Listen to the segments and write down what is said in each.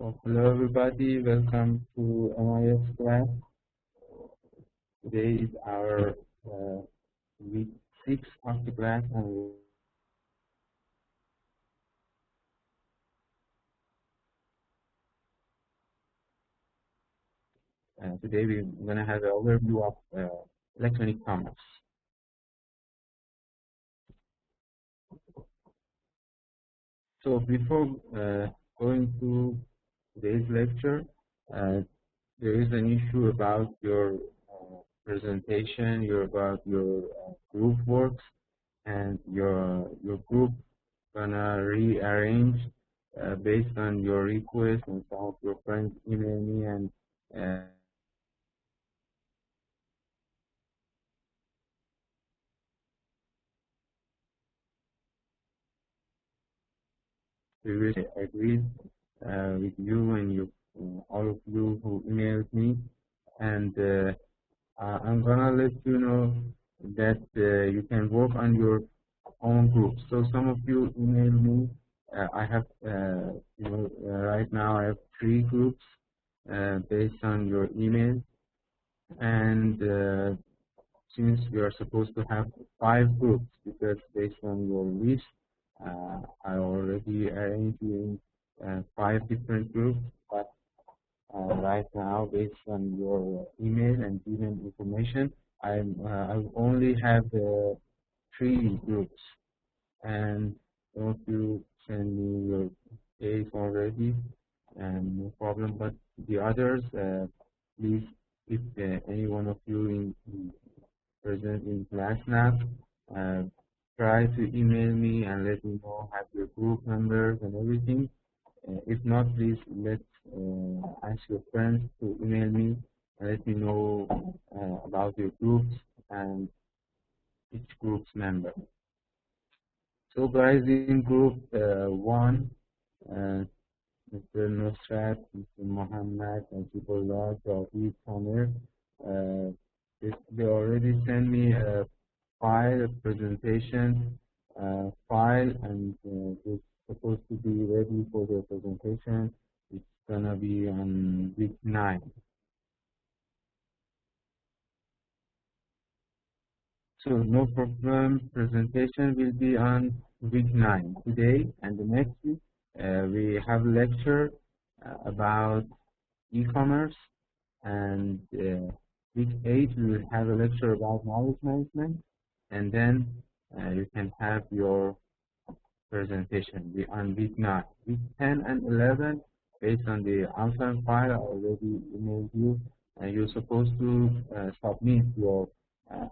Hello everybody, welcome to MIS class. Today is our week 6 of the class, and today we're going to have an overview of electronic commerce. So before going to today's lecture, there is an issue about your presentation, about your group works, and your group gonna rearrange based on your request, and some of your friends email me, and we will agree with you and you, all of you who emailed me, and I'm gonna let you know that you can work on your own group. So some of you email me. I have, right now I have 3 groups based on your email, and since we are supposed to have 5 groups, because based on your list, I already arranged you in 5 different groups, but right now, based on your email and given information, I only have 3 groups, and don't you send me your case already, and no problem. But the others, please, if any one of you in present in class now, try to email me and let me know, have your group numbers and everything. If not, please ask your friends to email me and let me know about your groups and each group's member. So guys, in group 1, Mr. Nusrat, Mr. Muhammad, Najibullah, Jawid, Samir, they already sent me a file, a presentation file, and it's supposed to be ready for the presentation. It's gonna be on week 9. So no problem, presentation will be on week 9. Today and the next week, we have a lecture about e-commerce, and week 8 we will have a lecture about knowledge management, and then you can have your presentation on week 9. Week 10 and 11, based on the outline file I already emailed you, you're supposed to submit your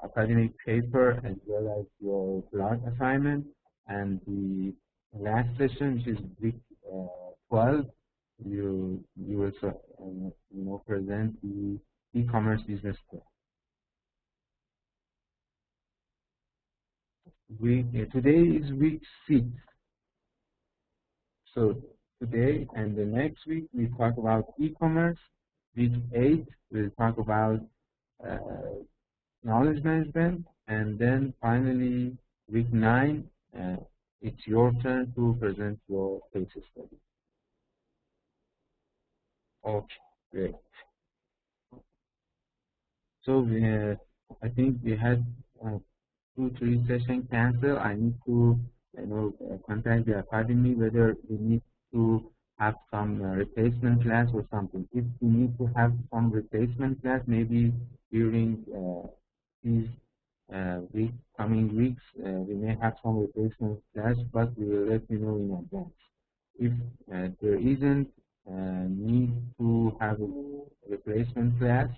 academic paper as well as your blog assignment, and the last session, which is week 12, you will present the e-commerce business plan. Today is week 6. So today and the next week we talk about e-commerce. Week 8 we'll talk about knowledge management, and then finally week 9 it's your turn to present your case study. Okay, great. So I think we had 2-3 sessions canceled. I need to contact the academy whether we need to have some replacement class or something. If we need to have some replacement class, maybe during these coming weeks, we may have some replacement class, but we will let you know in advance. If there isn't need to have a replacement class,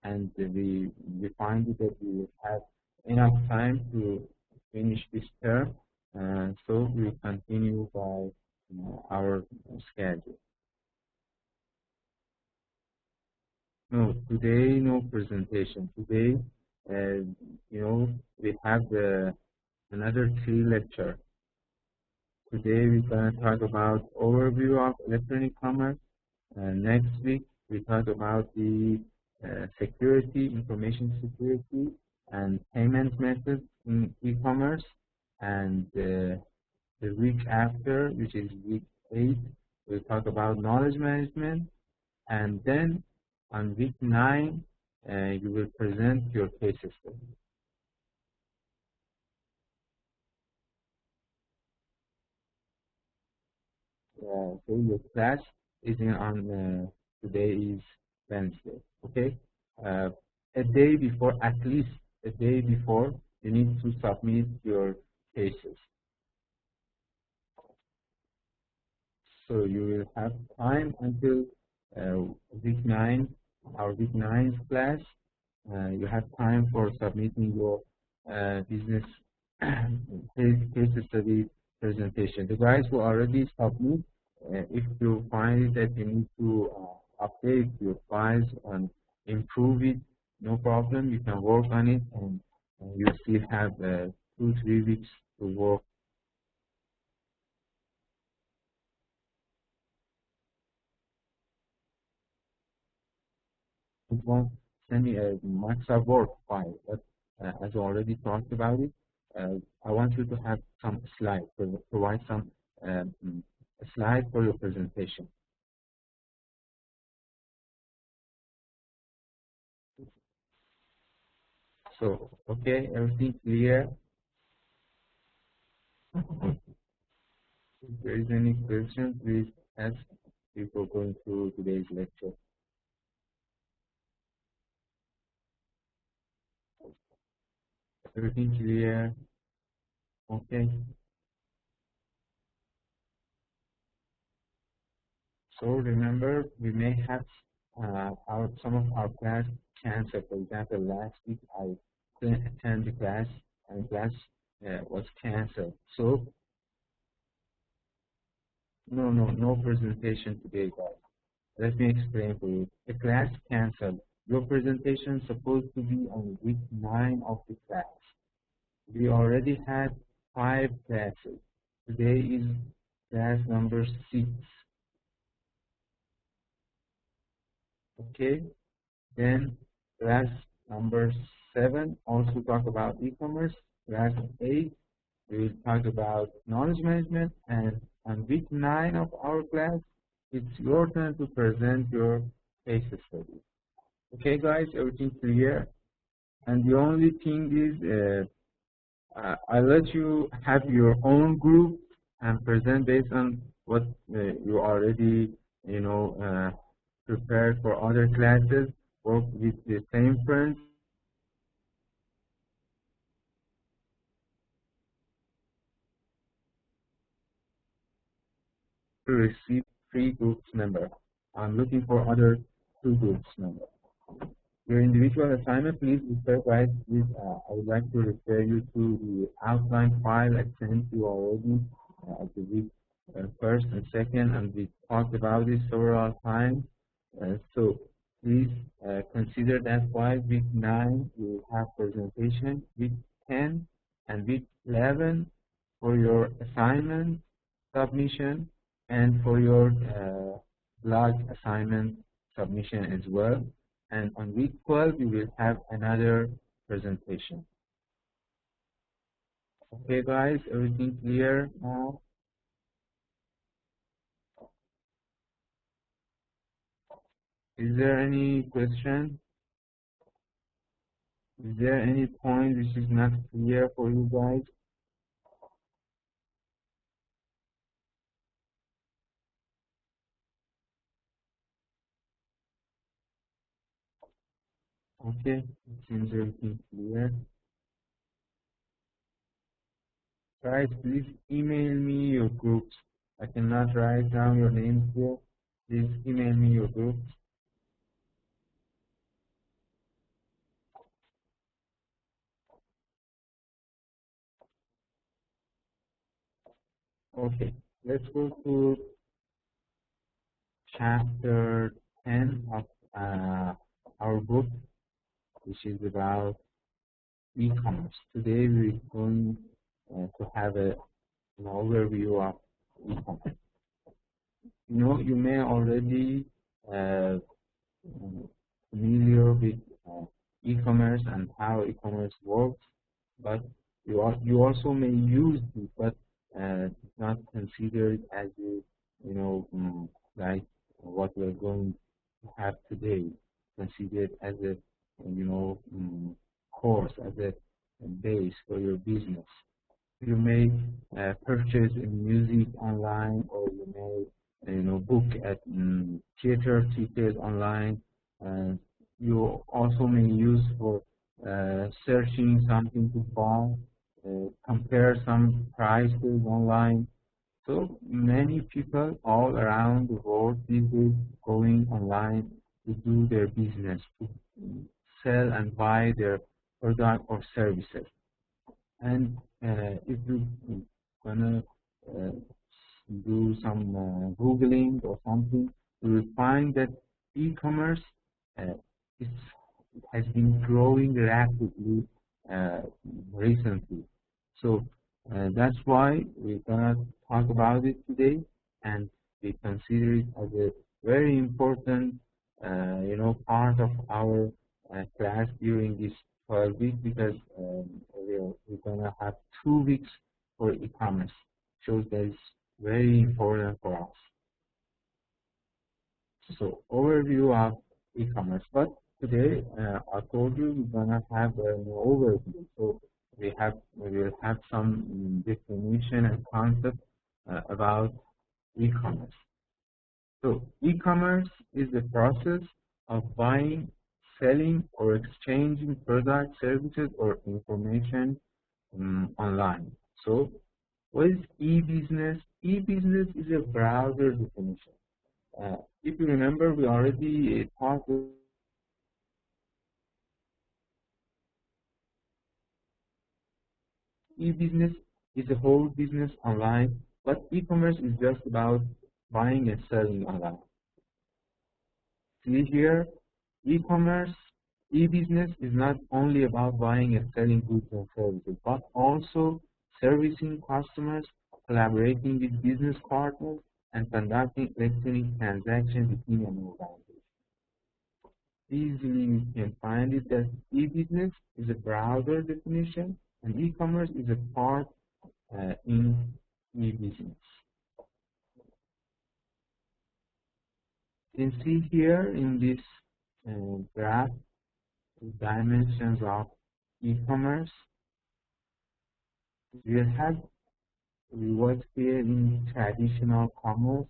and we find that we will have enough time to finish this term, so we will continue by our schedule. No, today no presentation. Today, we have another 3 lecture. Today we're going to talk about overview of electronic commerce. Next week we talk about the security, information security, and payment methods in e-commerce. And the week after, which is week 8, we'll talk about knowledge management, and then on week 9, you will present your case study. So your class is on today is Wednesday. Okay, a day before, at least a day before, you need to submit your cases. So you will have time until week 9, our week 9 class. You have time for submitting your business case study presentation. The guys who already submit, if you find that you need to update your files and improve it, no problem. You can work on it, and you still have 2-3 weeks to work. One, send me a Microsoft Word file, but as I already talked about it, I want you to have some slides, provide some um, slide for your presentation. So, okay, everything clear? If there is any question, please ask before going through today's lecture. Everything clear? Okay. So remember, we may have some of our class canceled. For example, last week I couldn't attend the class, and class was canceled. So no presentation today, guys. Let me explain for you. The class canceled. Your presentation is supposed to be on week 9 of the class. We already had 5 classes. Today is class number 6. Okay. Then class number 7 also talk about e-commerce. Class 8 we will talk about knowledge management, and on week 9 of our class, it's your turn to present your case study. Okay, guys, everything clear? And the only thing is, I'll let you have your own group and present based on what you already, prepared for other classes. Work with the same friends to receive 3 groups member. I'm looking for other 2 groups member. Your individual assignment, please refer, guys. Please, I would like to refer you to the outline file I sent you already at the week 1st and 2nd, and we talked about this several times. So please consider that file. Week 9, you will have presentation. Week 10 and week 11 for your assignment submission and for your blog assignment submission as well. And on week 12, we will have another presentation. Okay, guys, everything clear now? Is there any question? Is there any point which is not clear for you guys? Okay, it seems everything clear. Guys, please email me your groups. I cannot write down your names here. Please email me your groups. Okay, let's go to chapter 10 of our book, which is about e-commerce. Today we're going to have an overview of e-commerce. You may already familiar with e-commerce and how e-commerce works, but you also may use it, but not consider it as a purchase music online, or you may, book at theater tickets online. Uh, you also may use for searching something to buy, compare some prices online. So many people all around the world these days going online to do their business, to sell and buy their product or services. And if you gonna uh, do some Googling or something, you will find that e-commerce uh, is, it has been growing rapidly uh, recently. So that's why we're gonna talk about it today, and we consider it as a very important, part of our class during this 12 weeks, because we're gonna have 2 weeks for e-commerce. Shows that it's very important for us. So overview of e-commerce. But today, I told you we're gonna have an overview. So we will have some definition and concept about e-commerce. So e-commerce is the process of buying, selling, or exchanging products, services, or information online. So what is e-business? E-business is a browser definition. If you remember, we already talked. E-business is a whole business online, but e-commerce is just about buying and selling online. See here, e-commerce, e-business is not only about buying and selling goods and services, but also servicing customers, collaborating with business partners, and conducting electronic transactions between an organization. Easily you can find it that e-business is a browser definition, and e-commerce is a part in e-business. You can see here in this graph the dimensions of e-commerce. We have what's here in traditional commerce.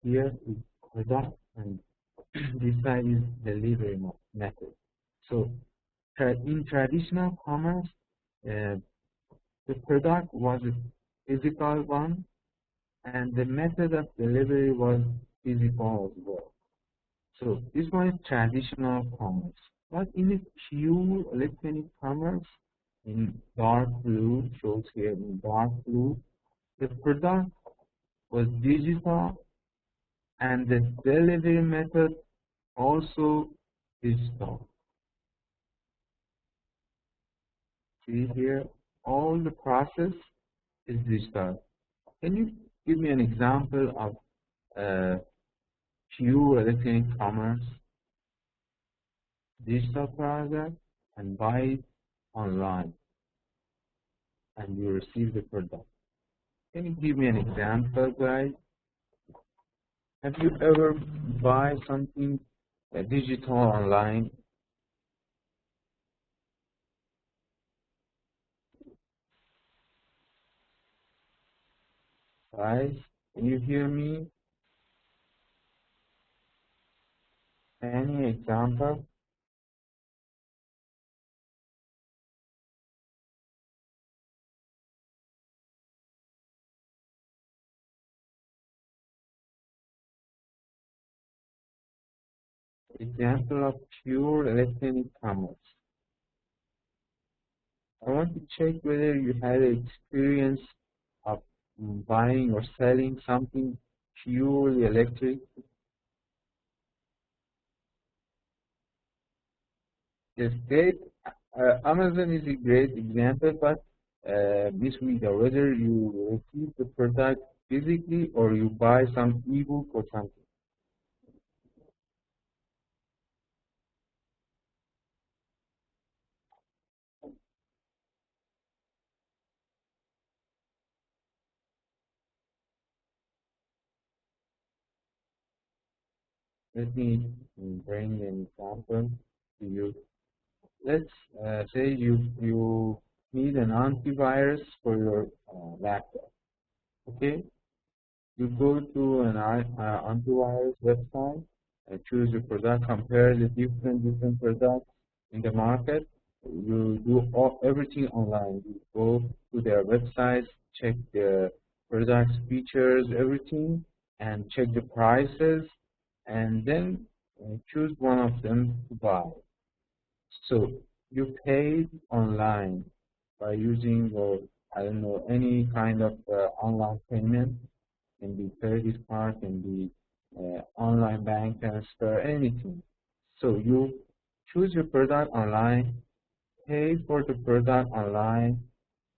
Here is product, and this side is delivery method. So in traditional commerce, the product was a physical one, and the method of delivery was physical as well. So this one is traditional commerce. But in a pure electronic commerce, in dark blue, shows here in dark blue, the product was digital, and the delivery method also digital. See here, all the process is digital. Can you give me an example of pure electronic commerce, digital product, and buy it online, and you receive the product? Can you give me an example, guys? Have you ever buy something digital online? Guys, can you hear me? Any example? Example of pure electronic commerce. I want to check whether you had an experience of buying or selling something purely electric. Yes, great. Amazon is a great example, but Miss Rita, whether you receive the product physically or you buy some ebook or something. Let me bring an example to you. Let's say you need an antivirus for your laptop. Okay, you go to an antivirus website, choose your product, compare the different products in the market. You do everything online. You go to their websites, check the products, features, everything, and check the prices, and then choose one of them to buy. So you pay online by using, or I don't know, any kind of online payment. Can be credit card, can be online bank transfer, anything. So you choose your product online, pay for the product online,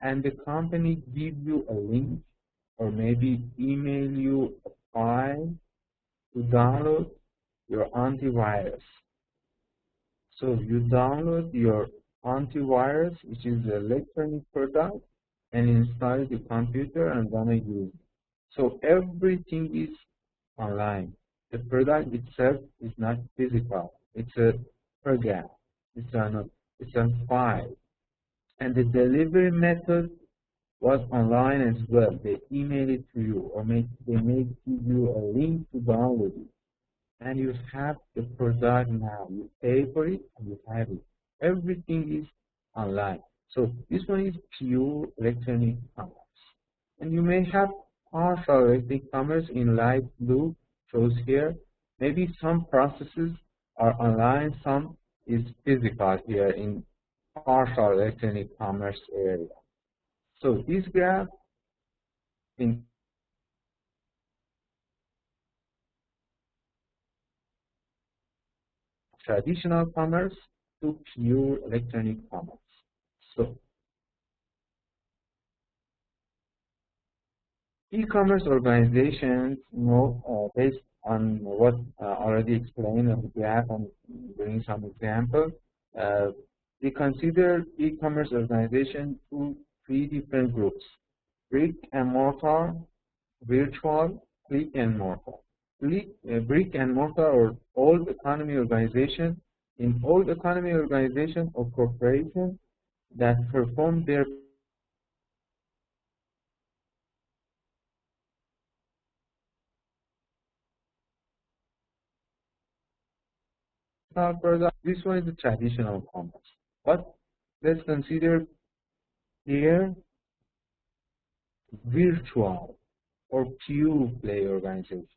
and the company give you a link or maybe email you a file to download your antivirus. So you download your antivirus, which is an electronic product, and install it to your computer and gonna use it. So everything is online. The product itself is not physical. It's a program. It's a file. And the delivery method was online as well. They email it to you, or they may give you a link to download it. And you have the product now. You pay for it and you have it. Everything is online. So this one is pure electronic commerce. And you may have partial electronic commerce in light blue, shows here. Maybe some processes are online, some is physical here in partial electronic commerce area. So this graph in traditional commerce to pure electronic commerce. So e-commerce organizations, based on what already explained on the graph and doing some example, we consider e-commerce organization to three different groups: brick and mortar, virtual, click and mortar. Brick and mortar or old economy organization. In old economy organization or corporation that perform their product. This one is the traditional commerce. But let's consider here virtual or pure play organization.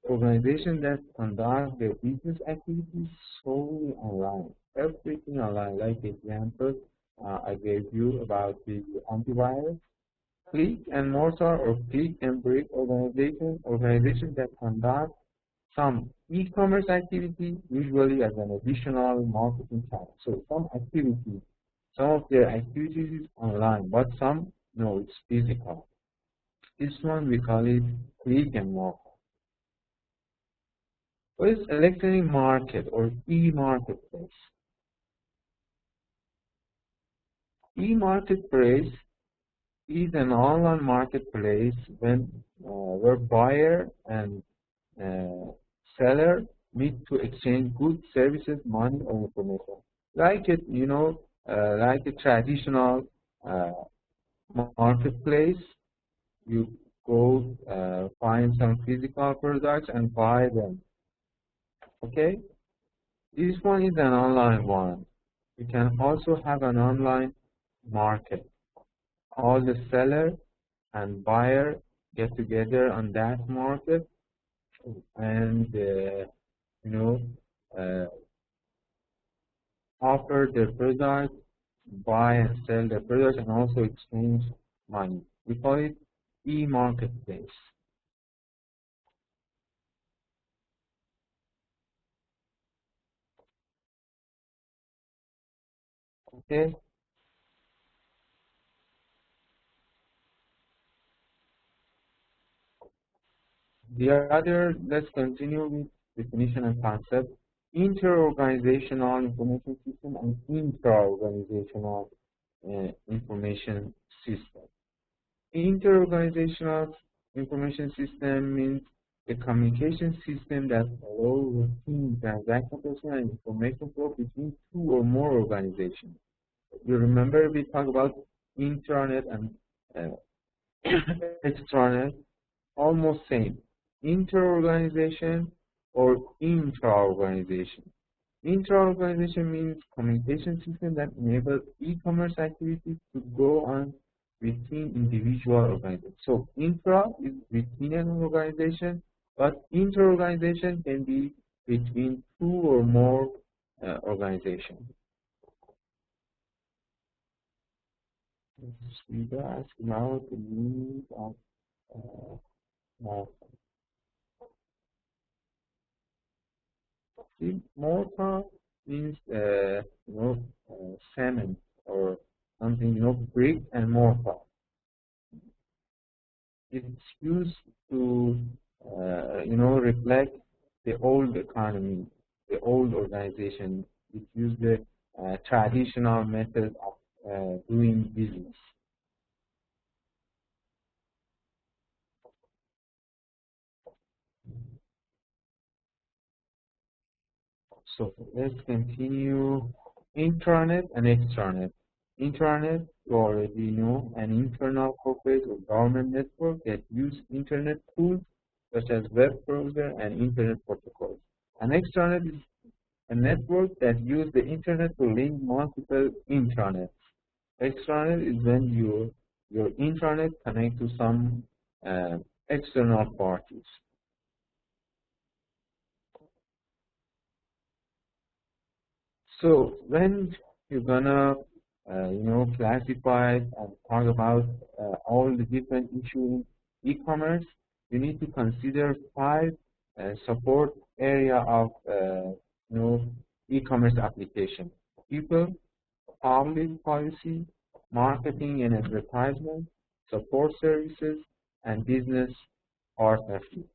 Organization that conduct their business activities solely online. Everything online, like the example I gave you about the antivirus. Click and mortar or click and brick organization that conduct some e-commerce activity, usually as an additional marketing channel. So some of their activities is online, but some, no, it's physical. This one we call it click and mortar. What is electronic market or e-marketplace? E-marketplace is an online marketplace where buyer and seller meet to exchange goods, services, money, or information. Like like a traditional marketplace, you go find some physical products and buy them. Okay, this one is an online one. You can also have an online market. All the seller and buyer get together on that market and uh, offer their product, buy and sell their product, and also exchange money. We call it e-marketplace. Okay. Let's continue with definition and concept. Inter-organizational information system and intra-organizational information system. Inter-organizational information system means the communication system that allows routine transaction and information flow between two or more organizations. You remember we talked about intranet and extranet, almost same. Inter-organization or intra-organization. Intra-organization means communication system that enables e-commerce activities to go on within individual organizations. So intra is within an organization, but inter-organization can be between two or more organizations. We ask about the meaning of uh, mortar means cement or something, brick and mortar. It's used to reflect the old economy, the old organization. It used the traditional method of doing business. So let's continue. Intranet and extranet. Intranet, you already know, an internal corporate or government network that use internet tools such as web browser and internet protocols. An extranet is a network that use the internet to link multiple intranets. Extranet is when your intranet connect to some external parties. So when you're gonna, classify and talk about all the different issues in e-commerce, you need to consider five support area of, e-commerce application: people, public policy, marketing and advertisement, support services, and business partnership.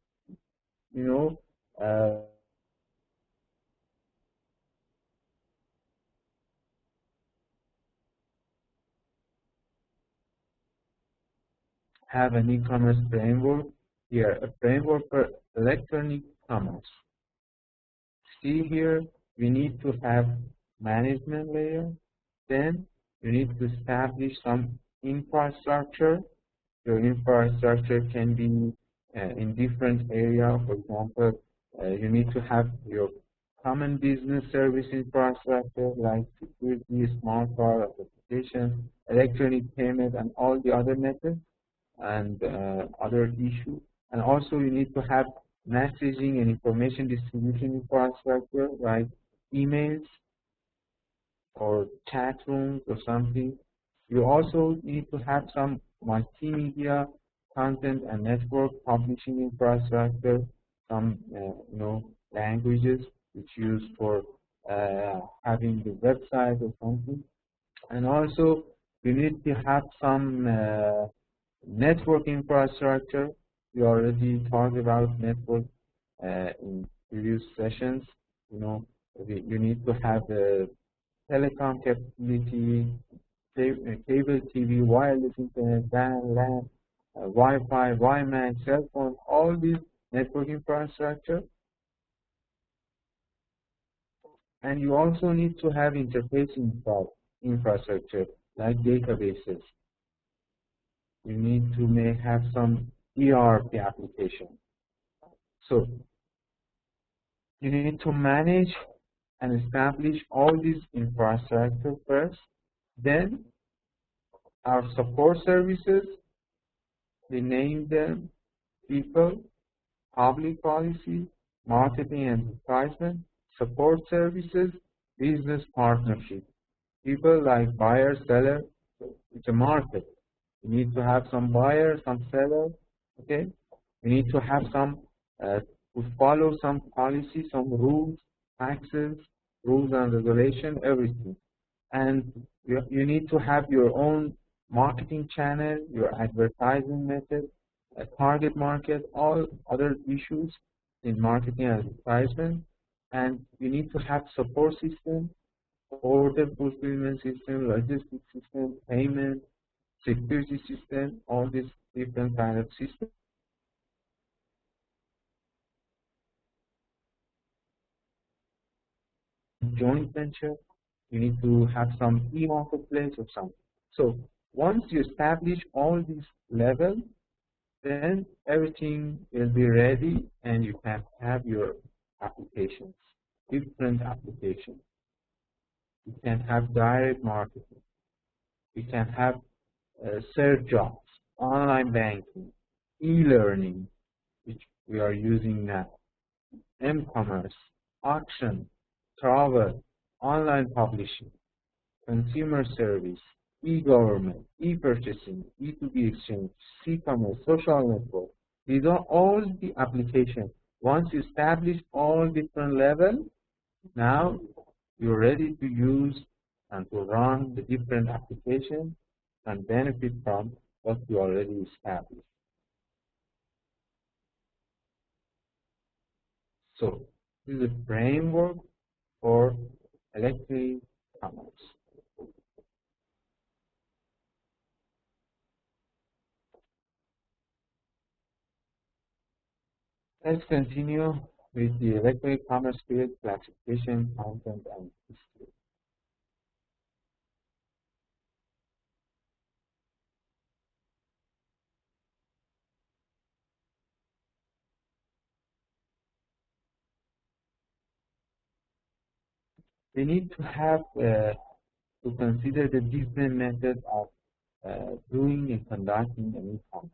You know, have an e-commerce framework here, a framework for electronic commerce. See here, we need to have management layer. Then you need to establish some infrastructure. Your infrastructure can be in different areas. For example, you need to have your common business service infrastructure like security, smart card, authentication, electronic payment, and all the other methods and other issues. And also you need to have messaging and information distribution infrastructure like emails or chat rooms or something. You also need to have some multimedia content and network publishing infrastructure, some languages which used for having the website or something. And also you need to have some network infrastructure. We already talked about network in previous sessions. You need to have the telecom capability, cable TV, wireless internet, WAN, LAN, Wi-Fi, WiMAX, cell phone, all these network infrastructure. And you also need to have interface infrastructure like databases. You need to have some ERP application. So you need to manage and establish all these infrastructure first. Then our support services, we name them people, public policy, marketing and advertisement, support services, business partnership. People like buyer, seller, it's a market. You need to have some buyer, some seller, okay? You need to have some, to follow some policy, some rules, taxes, rules and regulation, everything. And you need to have your own marketing channel, your advertising method, a target market, all other issues in marketing and advertisement. And you need to have support system, order fulfillment system, logistics system, payment, security system, all these different kind of systems. Joint venture, you need to have some e-marketplace or something. So Once you establish all these levels, then everything will be ready and you can have your applications, different applications. You can have direct marketing. You can have search jobs, online banking, e-learning, which we are using now, m-commerce, auction, travel, online publishing, consumer service, e-government, e-purchasing, E2B exchange, c-commerce, social network. These are all the applications. Once you establish all different levels, now you're ready to use and to run the different applications and benefit from what you already established. So this is a framework for electronic commerce. Let's continue with the electronic commerce field classification, content, and history. We need to have to consider the different methods of doing and conducting an e-commerce.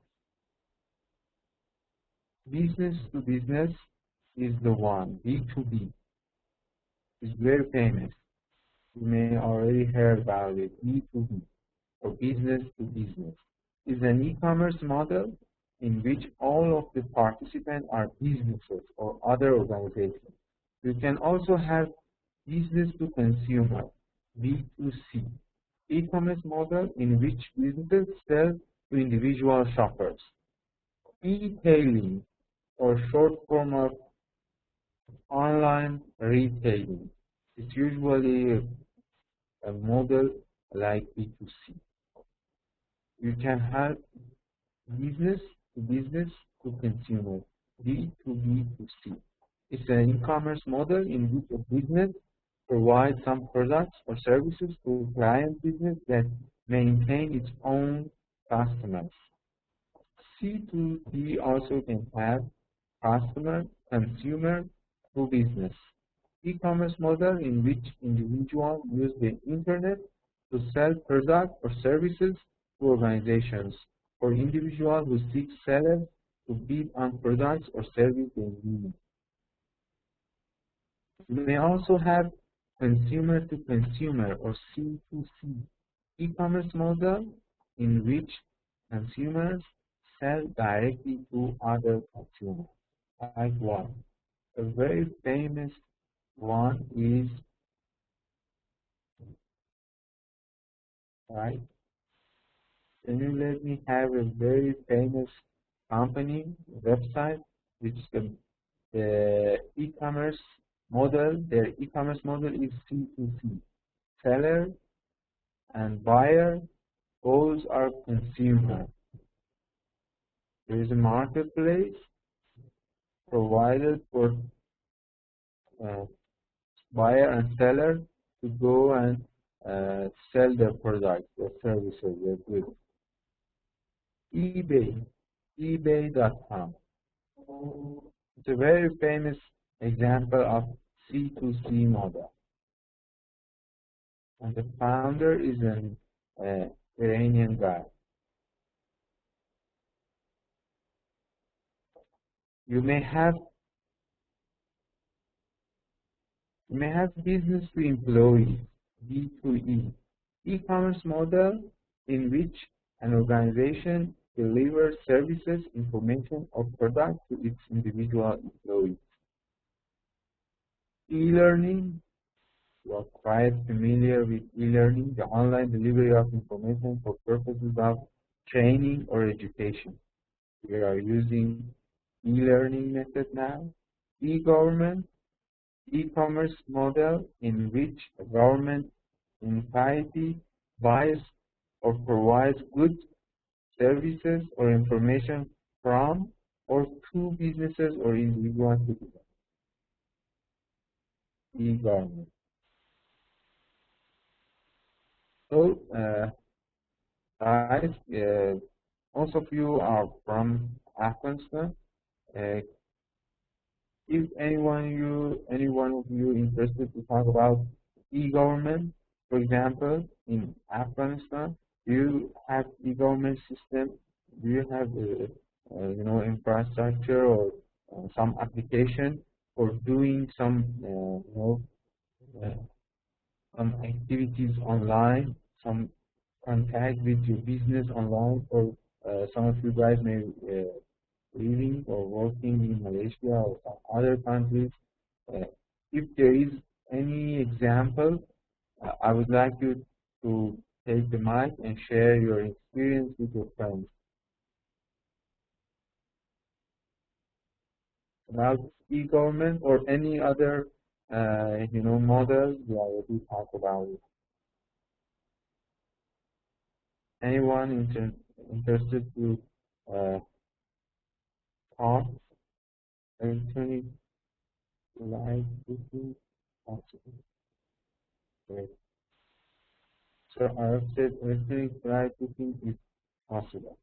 Business to business is the one, B2B. It's very famous. You may already heard about it, B2B, or business to business. Is an e-commerce model in which all of the participants are businesses or other organizations. You can also have business to consumer, B2C, e-commerce model in which businesses sell to individual shoppers. E-tailing, or short form of online retailing. It's usually a model like B2C. You can have business to consumer, B2B2C. It's an e-commerce model in which a business provides some products or services to a client business that maintain its own customers. C2C also can have customer, consumer to business. E-commerce model in which individuals use the internet to sell products or services to organizations, or individuals who seek sellers to bid on products or services they need. You may also have consumer to consumer or C2C e-commerce model in which consumers sell directly to other consumers. Like what? A very famous one is, right? Can you let me have a very famous company website which the e-commerce model, their e-commerce model is C2C. Seller and buyer, both are consumer. There is a marketplace provided for buyer and seller to go and sell their products, their services, their goods. eBay, ebay.com. It's a very famous example of C2C model. And the founder is an Iranian guy. You may have business to employee, B2E, e-commerce model in which an organization delivers services, information, or products to its individual employees. E-learning, you are quite familiar with e-learning, the online delivery of information for purposes of training or education. We are using e-learning method now. E-government, e-commerce model in which a government entity buys or provides goods, services, or information from or to businesses or individual citizens. E-government. So Guys, most of you are from Afghanistan. Uh, Is any one of you interested to talk about e-government? For example, in Afghanistan, do you have e-government system? Do you have infrastructure or some application for doing uh, some activities online, some contact with your business online, or some of you guys may living or working in Malaysia or some other countries. Uh, if there is any example, I would like you to take the mic and share your experience with your friends about e-government or any other, models. We already talked about it. Anyone interested to uh, talk electronic live booking? Possible. Great. So I have said electronic live booking is possible.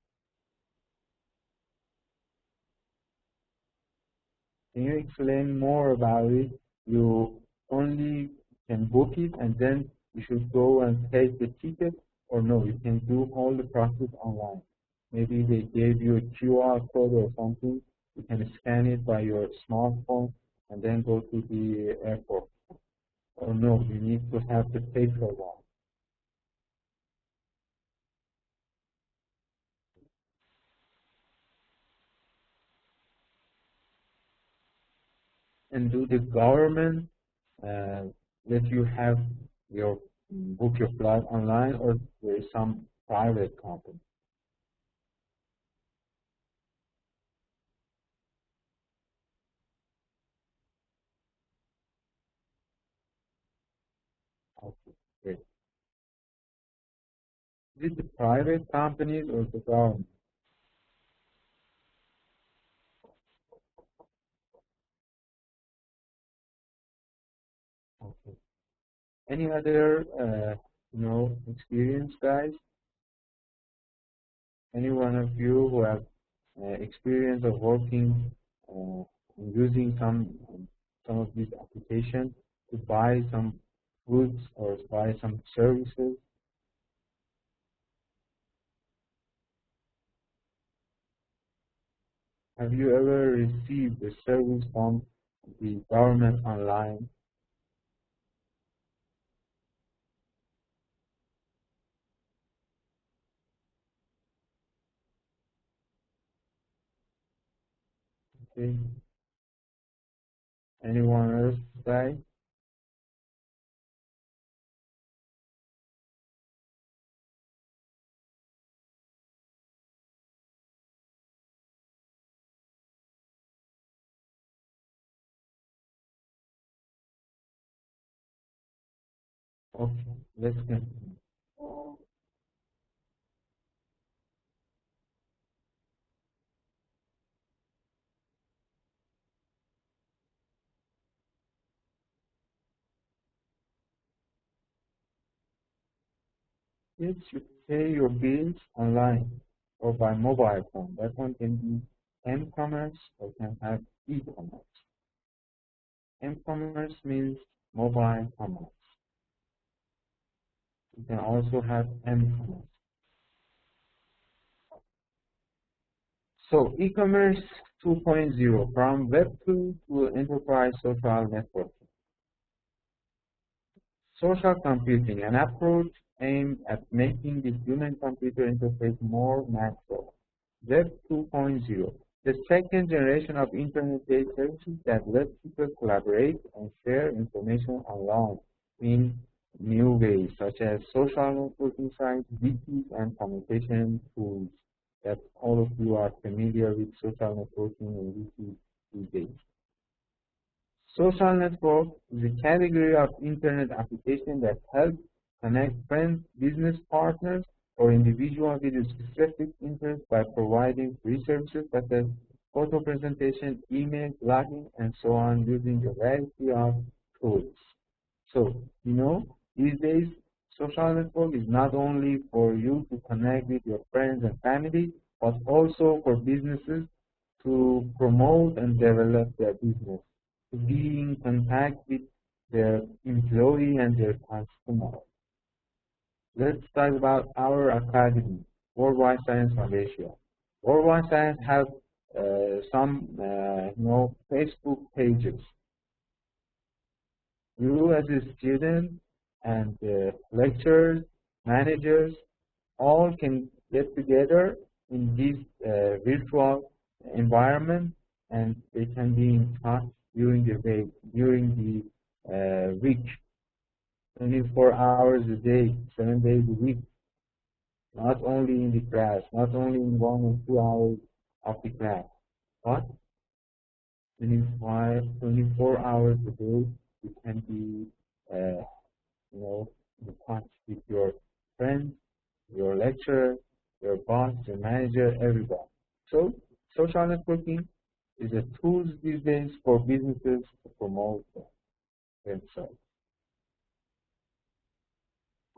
Can you explain more about it? You only can book it and then you should go and take the ticket, or no, you can do all the process online. Maybe they gave you a QR code or something. You can scan it by your smartphone and then go to the airport. Or no, you need to have the paper one. And do the government uh, let you have your book your flight online, or there is some private company? Okay, great. Is it the private companies or the government? Okay. Any other, experience, guys? Any one of you who have experience of working, using some of these applications to buy some goods or buy some services? Have you ever received a service from the government online? Okay. Anyone else, guys? Okay, let's continue. Yes, you pay your bills online or by mobile phone. That one can be m-commerce or can have e-commerce. M-commerce means mobile commerce. You can also have m-commerce. So e-commerce 2.0, from Web 2 to enterprise social network. Social computing, an approach aimed at making the human-computer interface more natural. Web 2.0, the second generation of internet-based services that let people collaborate and share information online in new ways, such as social networking sites, wikis, and communication tools that all of you are familiar with social networking and wikis these days. Social network is a category of internet application that helps connect friends, business partners, or individuals with specific interests by providing free services such as photo presentation, email, blogging, and so on using a variety of tools. So, these days, Social network is not only for you to connect with your friends and family, but also for businesses to promote and develop their business, to be in contact with their employee and their customer. Let's talk about our academy, Worldwide Science Foundation. Worldwide Science have some Facebook pages. You as a student and lecturers, managers, all can get together in this virtual environment, and they can be in touch during the day, during the week, 24 hours a day, 7 days a week, not only in the class, not only in 1 or 2 hours of the class, but 24 hours a day. You can be, in touch with your friends, your lecturer, your boss, your manager, everybody. So social networking is a tool these days for businesses to promote themselves.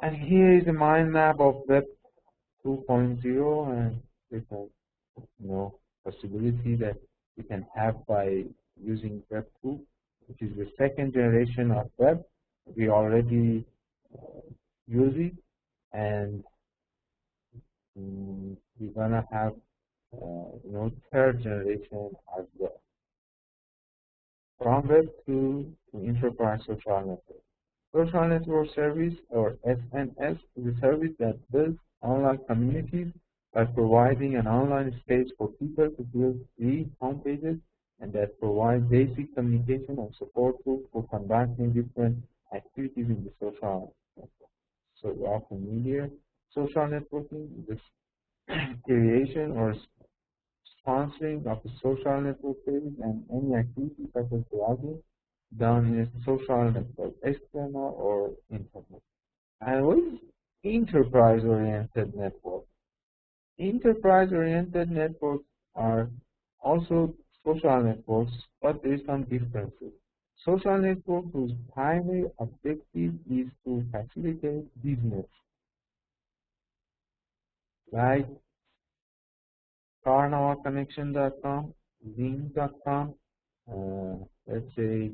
And here is a mind map of Web 2.0 and different, possibility that you can have by using Web 2, which is the second generation of Web. We already use it, and we're gonna have third generation as well. From Web 2 to Enterprise Social Network. Social Network Service, or SNS, is a service that builds online communities by providing an online space for people to build free homepages, and that provides basic communication and support tools for conducting different activities in the social network. So you are familiar. Social networking is the creation or sponsoring of a social network page and any activity such as blogging done in a social network, external or internal. And what is enterprise-oriented network? Enterprise-oriented networks are also social networks, but there is some differences. Social networks whose primary objective is to facilitate business, like carnavalconnection.com, link.com, let's say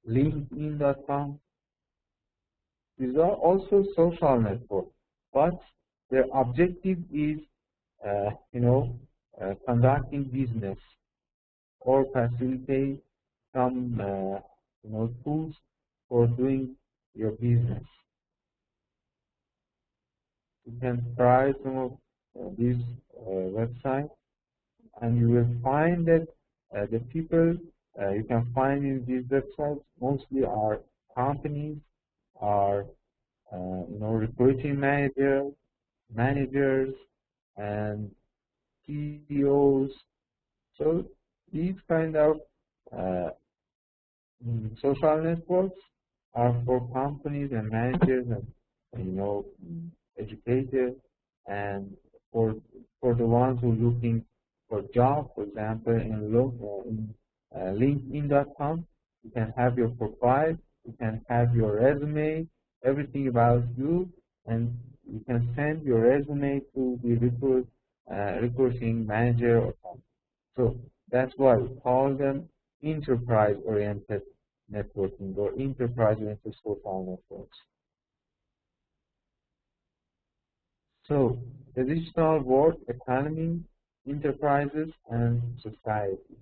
linkedin.com. These are also social networks, but their objective is, conducting business or facilitate some, tools for doing your business. You can try some of these websites, and you will find that the people you can find in these websites mostly are companies, are recruiting managers, and CEOs. So these kind of social networks are for companies and managers and educators, and for the ones who are looking for jobs. For example, in LinkedIn.com, you can have your profile, you can have your resume, everything about you, and you can send your resume to the recruiting manager or something. So that's why we call them enterprise-oriented networking or enterprise-oriented social networks. So the digital world economy, enterprises, and society.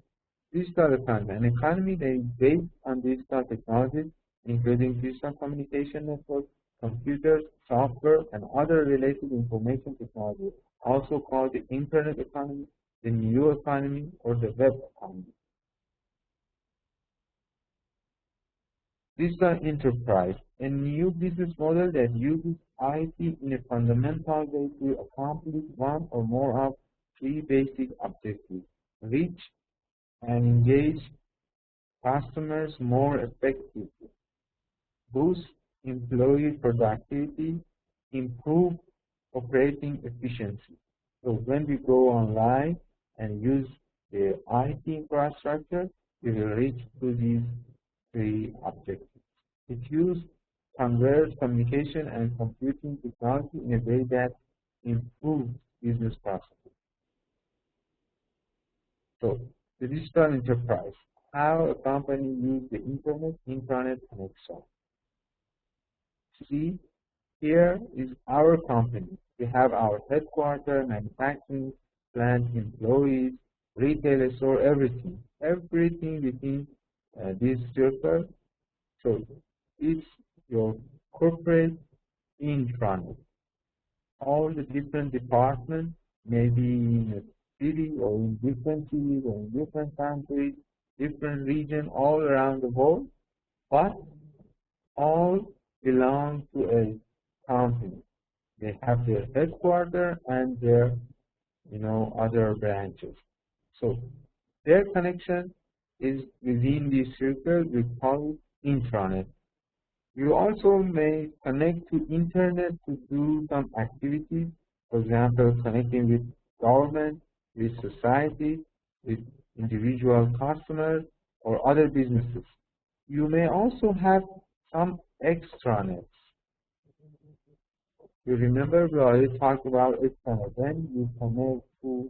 Digital economy, an economy that is based on digital technologies, including digital communication networks, computers, software, and other related information technologies, also called the Internet economy, the new economy, or the web economy. Digital enterprise, a new business model that uses IT in a fundamental way to accomplish one or more of three basic objectives: reach and engage customers more effectively, boost employee productivity, improve operating efficiency. So when we go online and use the IT infrastructure, we will reach to these three objectives. It uses converge communication and computing technology in a way that improves business processes. So, the digital enterprise, how a company uses the internet, intranet, and extranet. See, here is our company. We have our headquarters, manufacturing plant, employees, retail store, everything. Everything within this circle. So it's your corporate intranet. All the different departments, maybe in a city or in different cities or in different countries, different regions all around the world, but all belong to a company. They have their headquarters and their, other branches. So their connection is within this circle. We call it intranet. You also may connect to internet to do some activities. For example, connecting with government, with society, with individual customers, or other businesses. You may also have some extranets. You remember we already talked about extranet. When you connect to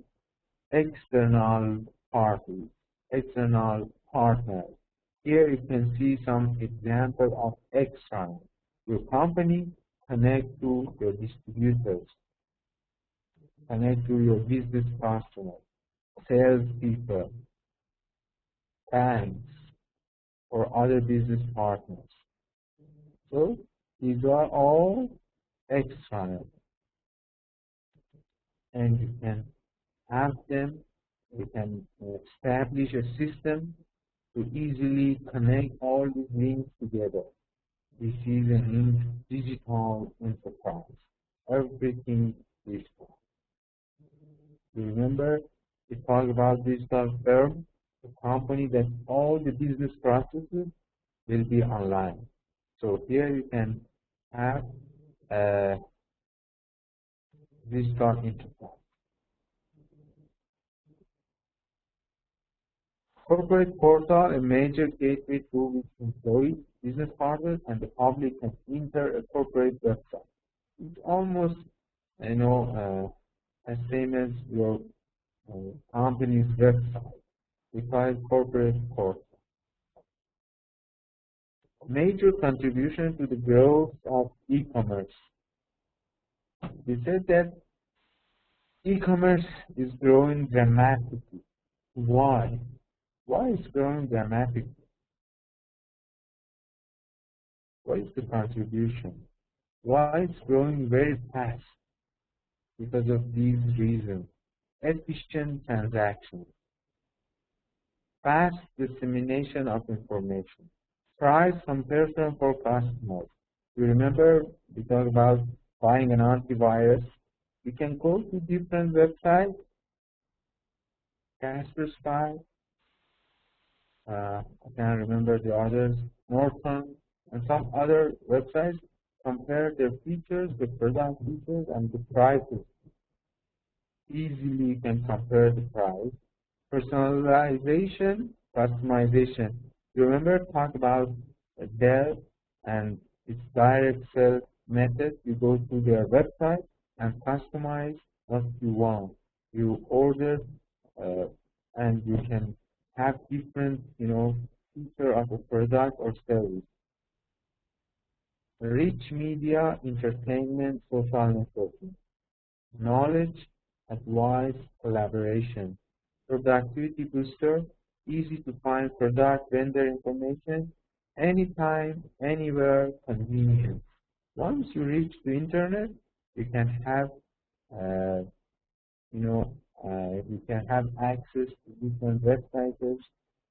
external parties, external partners. Here you can see some example of extranet. Your company connect to your distributors, connect to your business customers, salespeople, banks, or other business partners. So these are all extranet, and you can have them. You can establish a system to easily connect all these links together. This is a digital enterprise. Everything is digital. You remember we talked about digital firm, the company that all the business processes will be online. So here you can have a digital enterprise. Corporate portal, a major gateway through which employees, business partners, and the public can enter a corporate website. It's almost, as same as your company's website. We call it corporate portal. Major contribution to the growth of e-commerce. We said that e-commerce is growing dramatically. Why? Why is growing dramatically? What is the contribution? Why it's growing very fast? Because of these reasons. Efficient transactions, fast dissemination of information, price comparison for customers. You remember we talked about buying an antivirus. You can go to different websites, Kaspersky, I can't remember the others, Norton, and some other websites, compare their features, the product features, and the prices. Easily you can compare the price. Personalization, customization. You remember talk about Dell and its direct sell method. You go to their website and customize what you want. You order and you can have different, feature of a product or service. Rich media, entertainment, social networking. Knowledge, advice, collaboration. Productivity booster, easy to find product, vendor information, anytime, anywhere, convenient. Once you reach the internet, you can have, you can have access to different websites,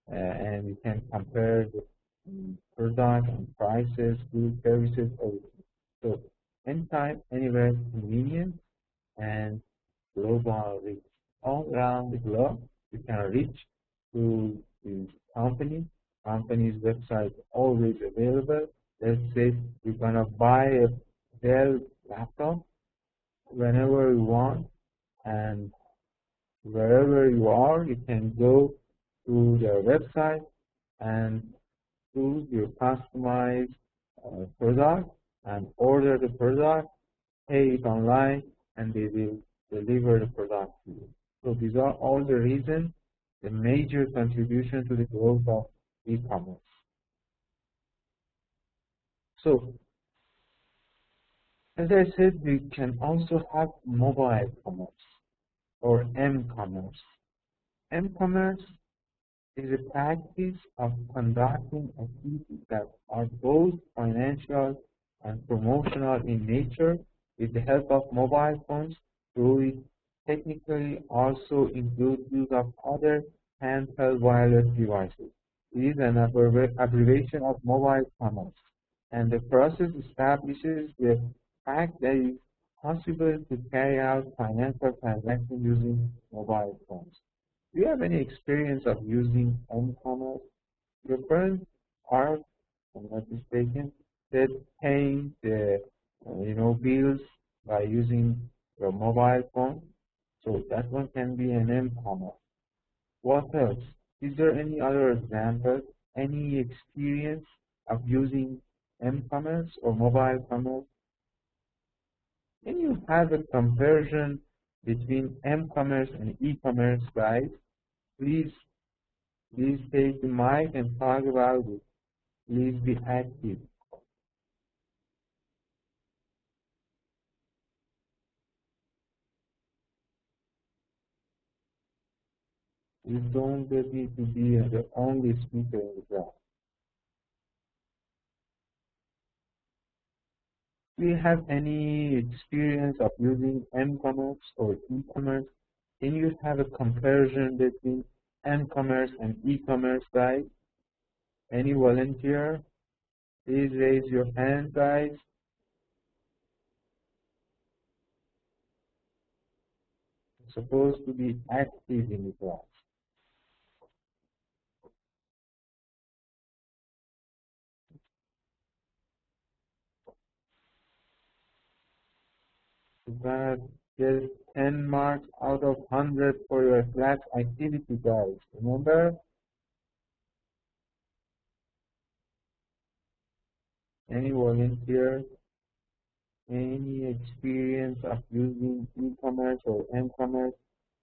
and you can compare the product and prices, goods, services, everything. So anytime, anywhere, convenient, and global reach. All around the globe, you can reach to this company. Company's website always available. Let's say you're gonna buy a Dell laptop whenever you want, and wherever you are, you can go to their website and choose your customized product and order the product, pay it online, and they will deliver the product to you. So these are all the reasons, the major contribution to the growth of e-commerce. So, as I said, we can also have mobile commerce or m-commerce. M-commerce is a practice of conducting activities that are both financial and promotional in nature with the help of mobile phones, though it technically also includes use of other handheld wireless devices. It is an abbreviation of mobile commerce, and the process establishes the fact that it is possible to carry out financial transactions using mobile phones. Do you have any experience of using m-commerce? Your friends are, if I'm not mistaken, said paying the bills by using your mobile phone. So that one can be an m-commerce. What else? Is there any other example, any experience of using m-commerce or mobile commerce? Can you have a comparison between m-commerce and e-commerce, guys? Please take the mic and talk about it. Please be active. You don't need to be the only speaker in the class. Do you have any experience of using m-commerce or e-commerce? Can you have a comparison between m-commerce and e-commerce, guys? Any volunteer? Please raise your hand, guys. You're supposed to be active in the class. You gotta get 10 marks out of 100 for your class activity, guys. Remember? Any volunteer? Any experience of using e-commerce or m-commerce?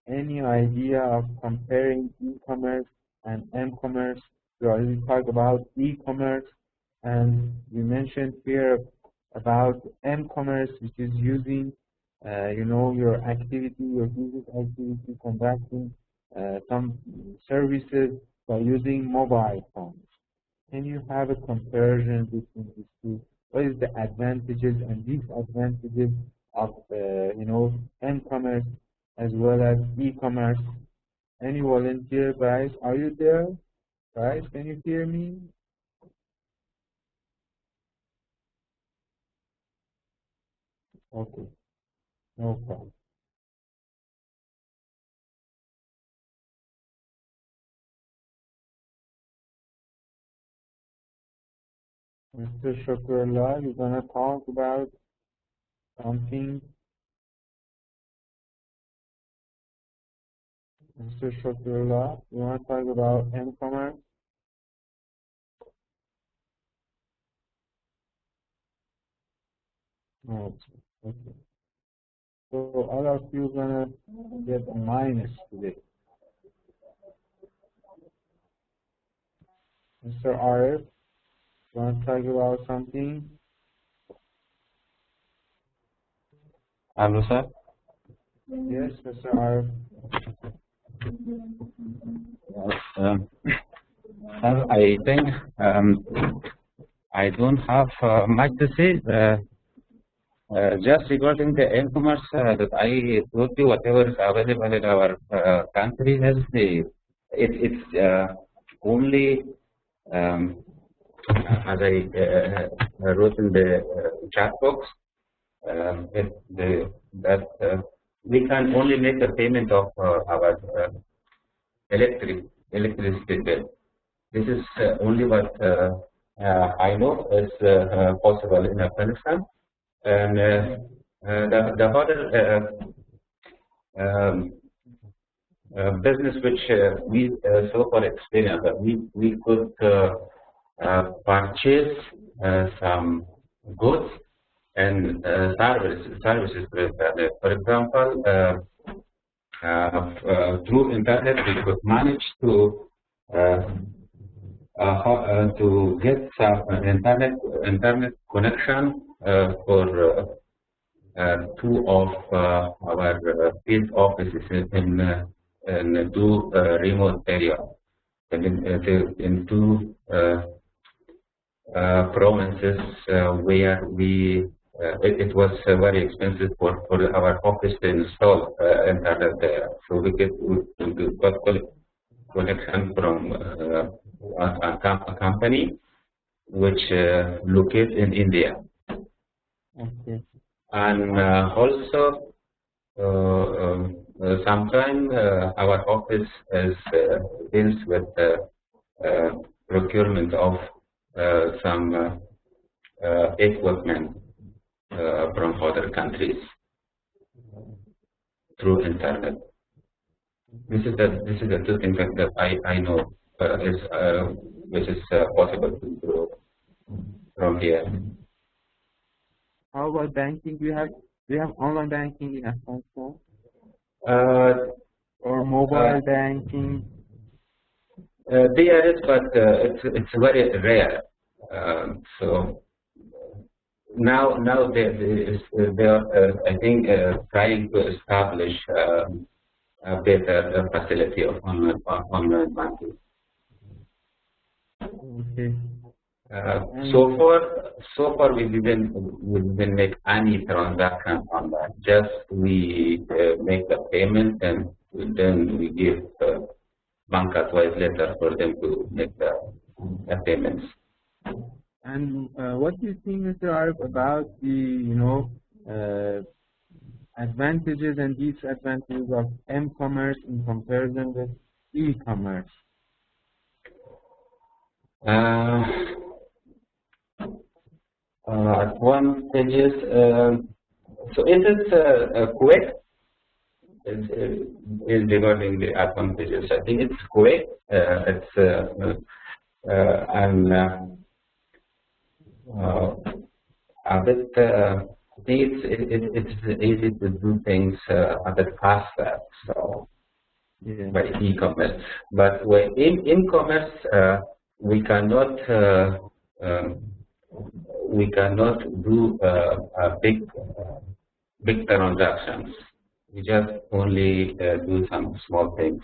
Any idea of comparing e-commerce and m-commerce? We already talked about e-commerce, and we mentioned here about m-commerce, which is using, your activity, your business activity, conducting some services by using mobile phones. Can you have a comparison between these two? What is the advantages and disadvantages of, m-commerce as well as e-commerce? Any volunteer, guys? Are you there? Guys, can you hear me? Okay, no problem. Mr. Shakurullah, you're gonna talk about something. Mr. Shakurullah, you wanna talk about m-commerce? No. Okay. So all of you gonna get a minus today. Mr. Arif, you wanna talk about something? Hello, sir. Yes, Mr. Arif. Sir, I think I don't have much to say. Just regarding the e-commerce, that I told you whatever is available in our country has it's only as I wrote in the chat box that we can only make the payment of our electricity bill. This is only what I know is possible in Afghanistan. And the other business which we so far experienced, that we could purchase some goods and services through internet. For example, through internet, we could manage uh, to get some internet connection for two of our field offices in two remote areas, and in two provinces where it was very expensive for our office to install internet there. So we got connection from a company which located in India. Okay. And also, sometimes our office deals with procurement of some equipment from other countries through internet. This is the two things that I know which is possible to do from here. How about banking? Do you have online banking in Afghanistan? Or mobile banking? There is, but it's very rare. So now they are I think trying to establish a better facility of online banking. Okay. So far we didn't make any transaction on that. Just we make the payment and then we give bank advice letter for them to make the payments. And what do you think, Mr. Arif, about the advantages and disadvantages of m-commerce in comparison with e-commerce? Advantages. So it is quick. Is regarding the advantages. I think it's quick. And a bit. I think it's easy to do things a bit faster. So by e-commerce, but when in commerce we cannot do big transactions. We just only do some small things.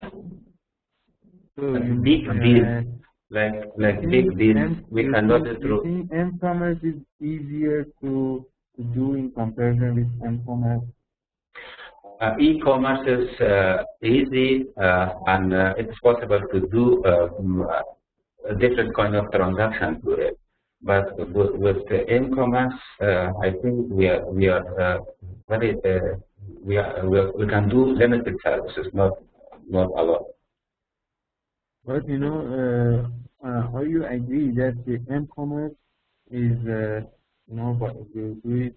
So big deals, like big deals, we cannot do through. You think m-commerce is easier to do in comparison with m-commerce? E-commerce is easy and it's possible to do a different kind of transaction to it. But with the m-commerce, I think we can do limited services, not a lot. But how you agree that the m-commerce is but you do it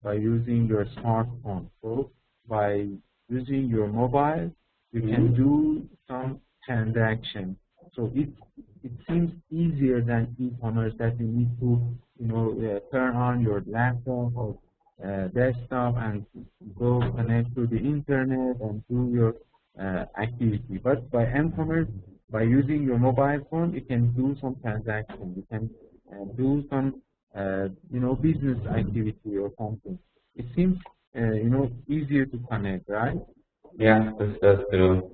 by using your smartphone. So by using your mobile, you can do some transaction. So it seems easier than e-commerce that you need to turn on your laptop or desktop and go connect to the internet and do your activity. But by m-commerce, by using your mobile phone, you can do some transaction. You can do some business activity or something. It seems easier to connect, right? Yeah, that's true.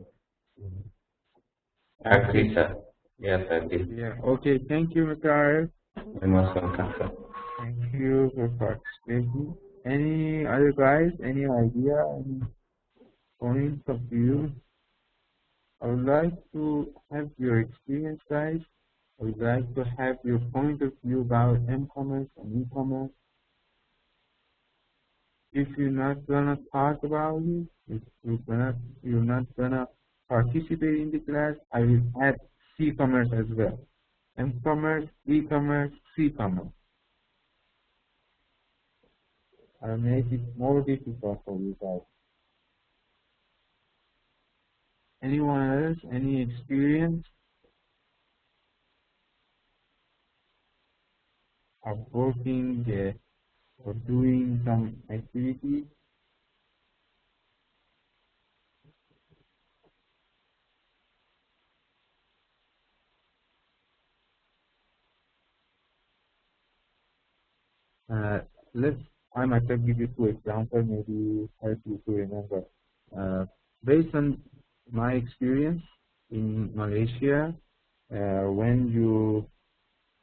Agree, sir. Yes, I agree. Yeah. Okay. Thank you, Mr. Arif. You're most welcome, sir. Thank you for participating. Any other guys? Any idea? Any points of view? I would like to have your experience, guys. I would like to have your point of view about m-commerce and e-commerce. If you're not gonna talk about it, if you're not gonna participate in the class, I will add C-commerce as well. M-commerce, e-commerce, C-commerce. I'll make it more difficult for you guys. Anyone else? Any experience? of working or doing some activity. Uh, let's, I myself give you two examples, maybe help you to remember. Uh, Based on my experience in Malaysia, when you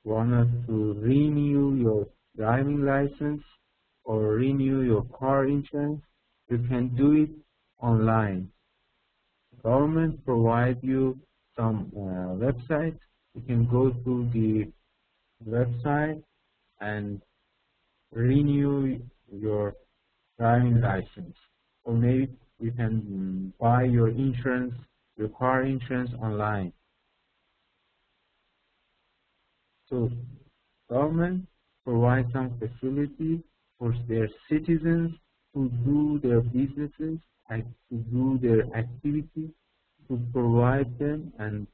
wanted to renew your driving license or renew your car insurance, you can do it online. Government provides you some websites. You can go to the website and renew your driving license, or maybe you can buy your insurance, your car insurance online. So government provides some facility for their citizens to do their businesses and to do their activities, to provide them and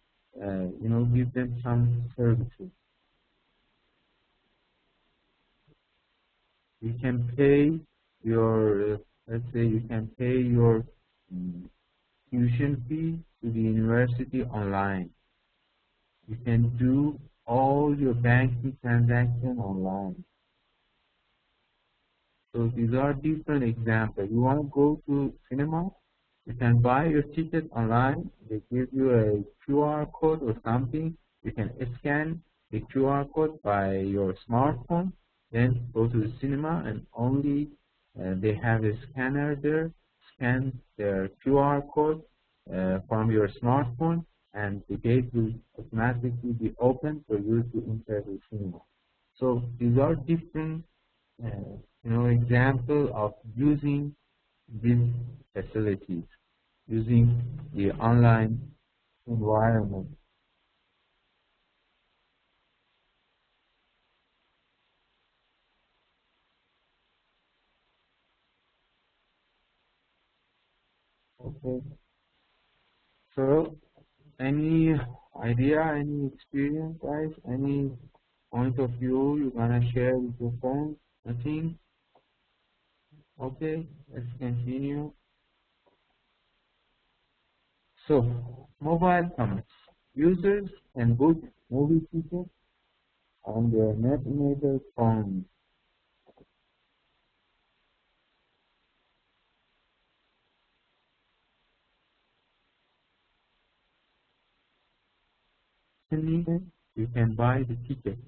give them some services. You can pay your, let's say you can pay your tuition fee to the university online. You can do all your banking transactions online. So these are different examples. You want to go to cinema, you can buy your ticket online. They give you a QR code or something. You can scan the QR code by your smartphone, then go to the cinema, and only they have a scanner there, scan their QR code from your smartphone, and the gate will automatically be open for you to enter the cinema. So these are different example of using these facilities, using the online environment. Okay. So any idea, any experience, guys? Any point of view you're gonna share with your friends? Nothing? Okay, let's continue. So, mobile commerce. Users can book movie tickets on their net-enabled phones. You can buy the ticket.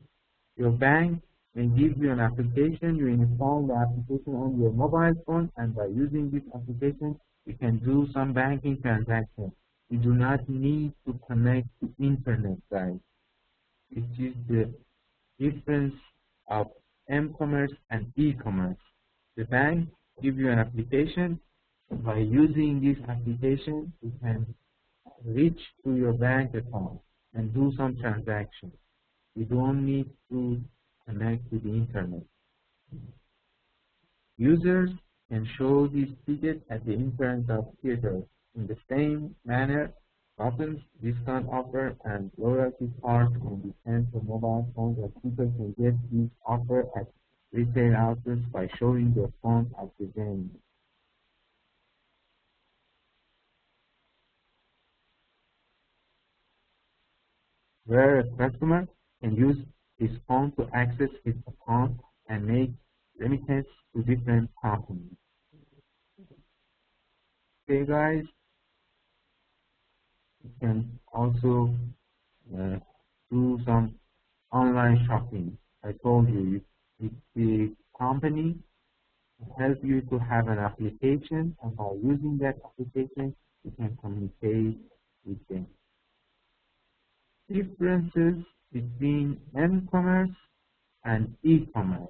Your bank may give you an application. You install the application on your mobile phone, and by using this application, you can do some banking transactions. You do not need to connect to internet, guys. It is the difference of m-commerce and e-commerce. The bank give you an application. By using this application, you can reach to your bank account and do some transactions. You don't need to connect to the internet. Users can show these tickets at the entrance of theaters. In the same manner, coupons, discount offer, and loyalty cards can be sent to mobile phones, and people can get these offers at retail outlets by showing their phone at the venue. Where a customer can use his phone to access his account and make remittance to different companies. Okay, guys, you can also do some online shopping. I told you, the company help you to have an application, and by using that application, you can communicate with them. Differences between m-commerce and e-commerce.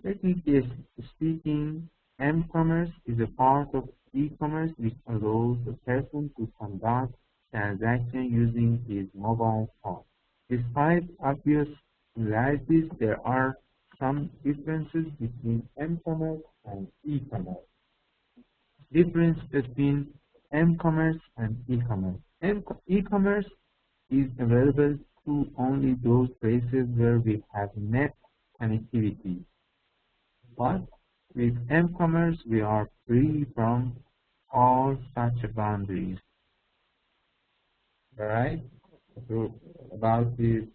Technically speaking, m-commerce is a part of e-commerce which allows the person to conduct transactions using his mobile phone. Despite obvious similarities, there are some differences between m-commerce and e-commerce. Difference between m-commerce and e-commerce. E-commerce is available to only those places where we have net connectivity. But with M-commerce, we are free from all such boundaries. Right? So about the,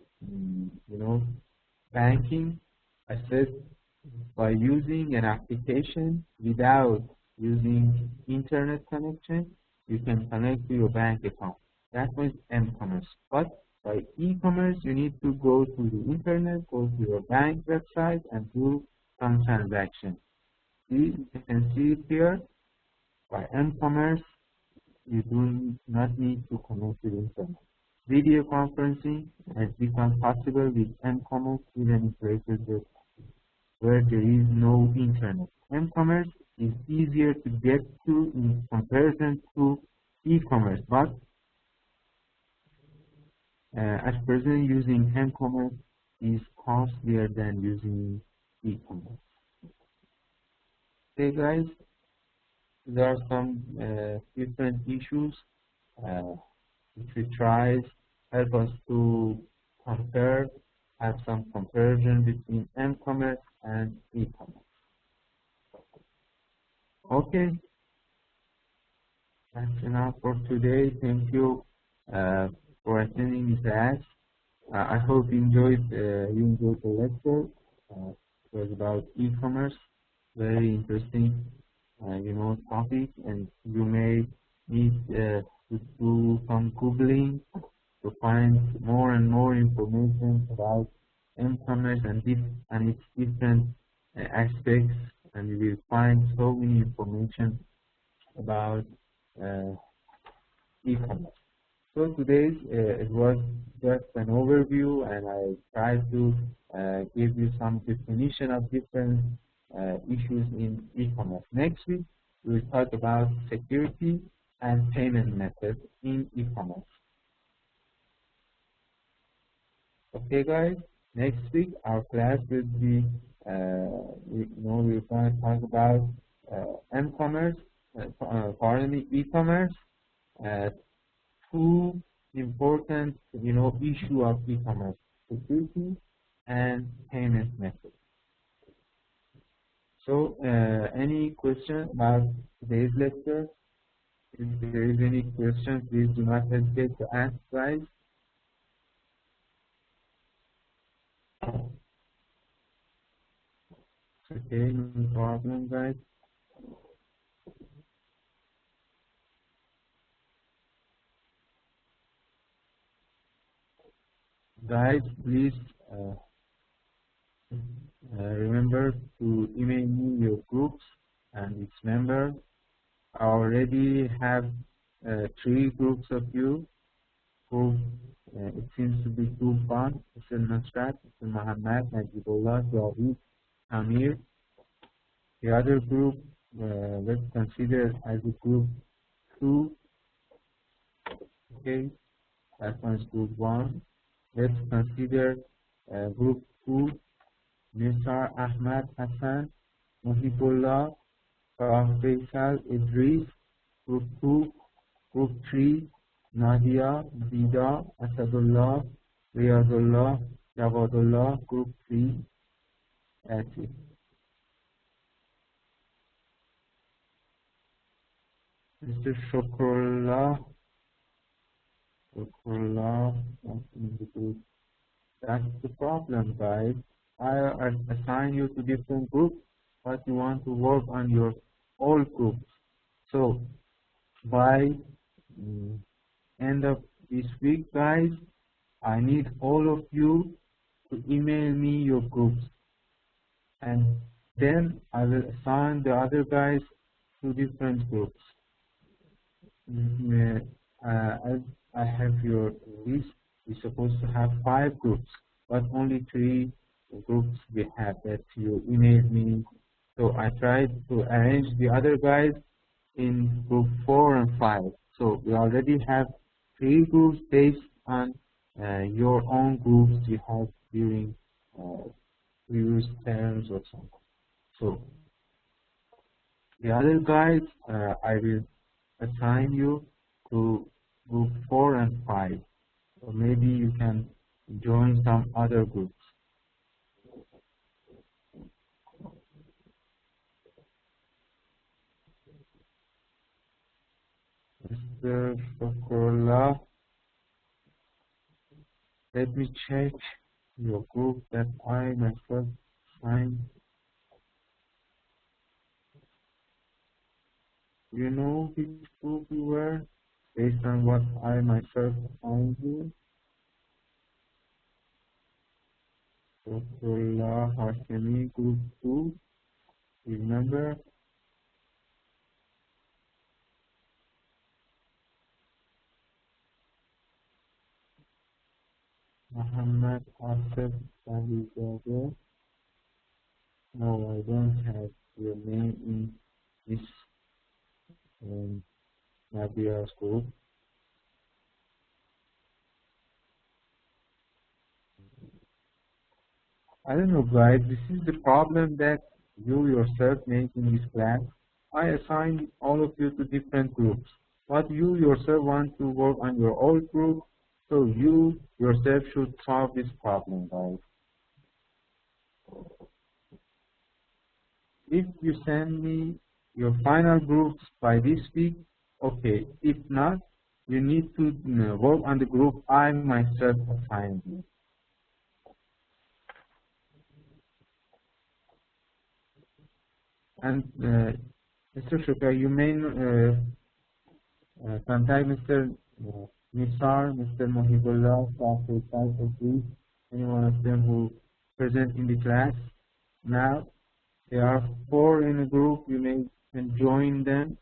banking, I said by using an application without using internet connection, you can connect to your bank account. That was M-commerce. But by e-commerce, you need to go to the internet, go to your bank website, and do some transaction. See, you can see it here. By M-commerce, you do not need to connect to the internet. Video conferencing has become possible with M-commerce even in places where there is no internet. M-commerce is easier to get to in comparison to e-commerce, but at present using M-commerce is costlier than using e-commerce. Okay guys, there are some different issues which we try help us to compare, have some comparison between M-commerce and e-commerce. Okay, that's enough for today. Thank you for attending the class. I hope you enjoyed the lecture. It was about e-commerce, very interesting, topic, and you may need to do some Googling to find more and more information about M-commerce and its different aspects, and you will find so many information about e-commerce. So today it was just an overview, and I tried to give you some definition of different issues in e-commerce. Next week we will talk about security and payment methods in e-commerce. Okay guys, next week our class will be, we're going to talk about M-commerce, e-commerce, two important, issue of e-commerce, security and payment methods. So, any question about today's lecture? If there is any question, please do not hesitate to ask, guys. Okay, no problem, guys. Guys, please remember to email me your groups and its members. I already have 3 groups of you who it seems to be too fun. Mr. Nasrat, Mr. Muhammad, Najibullah, Javid, Amir. The other group, let's consider as a group 2. Okay, that one's group 1. Let's consider group 2, Mr. Ahmad Hassan, Muhibullah, Faisal, Idris. Group 2, group 3, Nadia, Zida, Asadullah, Riyadullah, Javadullah. Group 3, that's it. Mr. Shukrullah, that's the problem, guys. I assign you to different groups, but you want to work on your all groups. So by end of this week, guys, I need all of you to email me your groups, and then I will assign the other guys to different groups. As I have your list, we're supposed to have 5 groups, but only 3 groups we have that you emailed me. So I tried to arrange the other guys in group 4 and 5. So we already have 3 groups based on your own groups you have during previous terms or something. So the other guys, I will assign you to group 4 and 5. So maybe you can join some other groups. Mr. Shokola, let me check your group that I myself signed. You know which group you were based on what I myself signed you? Shokola Hashemi Group 2, remember? Muhammad Asif Sahizadeh. No, I don't have your name in this Nabia's group. I don't know, guys. This is the problem that you yourself make in this class. I assign all of you to different groups, but you yourself want to work on your own group, so you yourself should solve this problem, guys. If you send me your final groups by this week, okay. If not, you need to work on the group I myself assigned you. And Mr. Shukla, you may contact Mr. Nisar, Mr. Mohibullah, Dr. Saifullah, any one of them who present in the class. Now, there are 4 in a group. You can join them.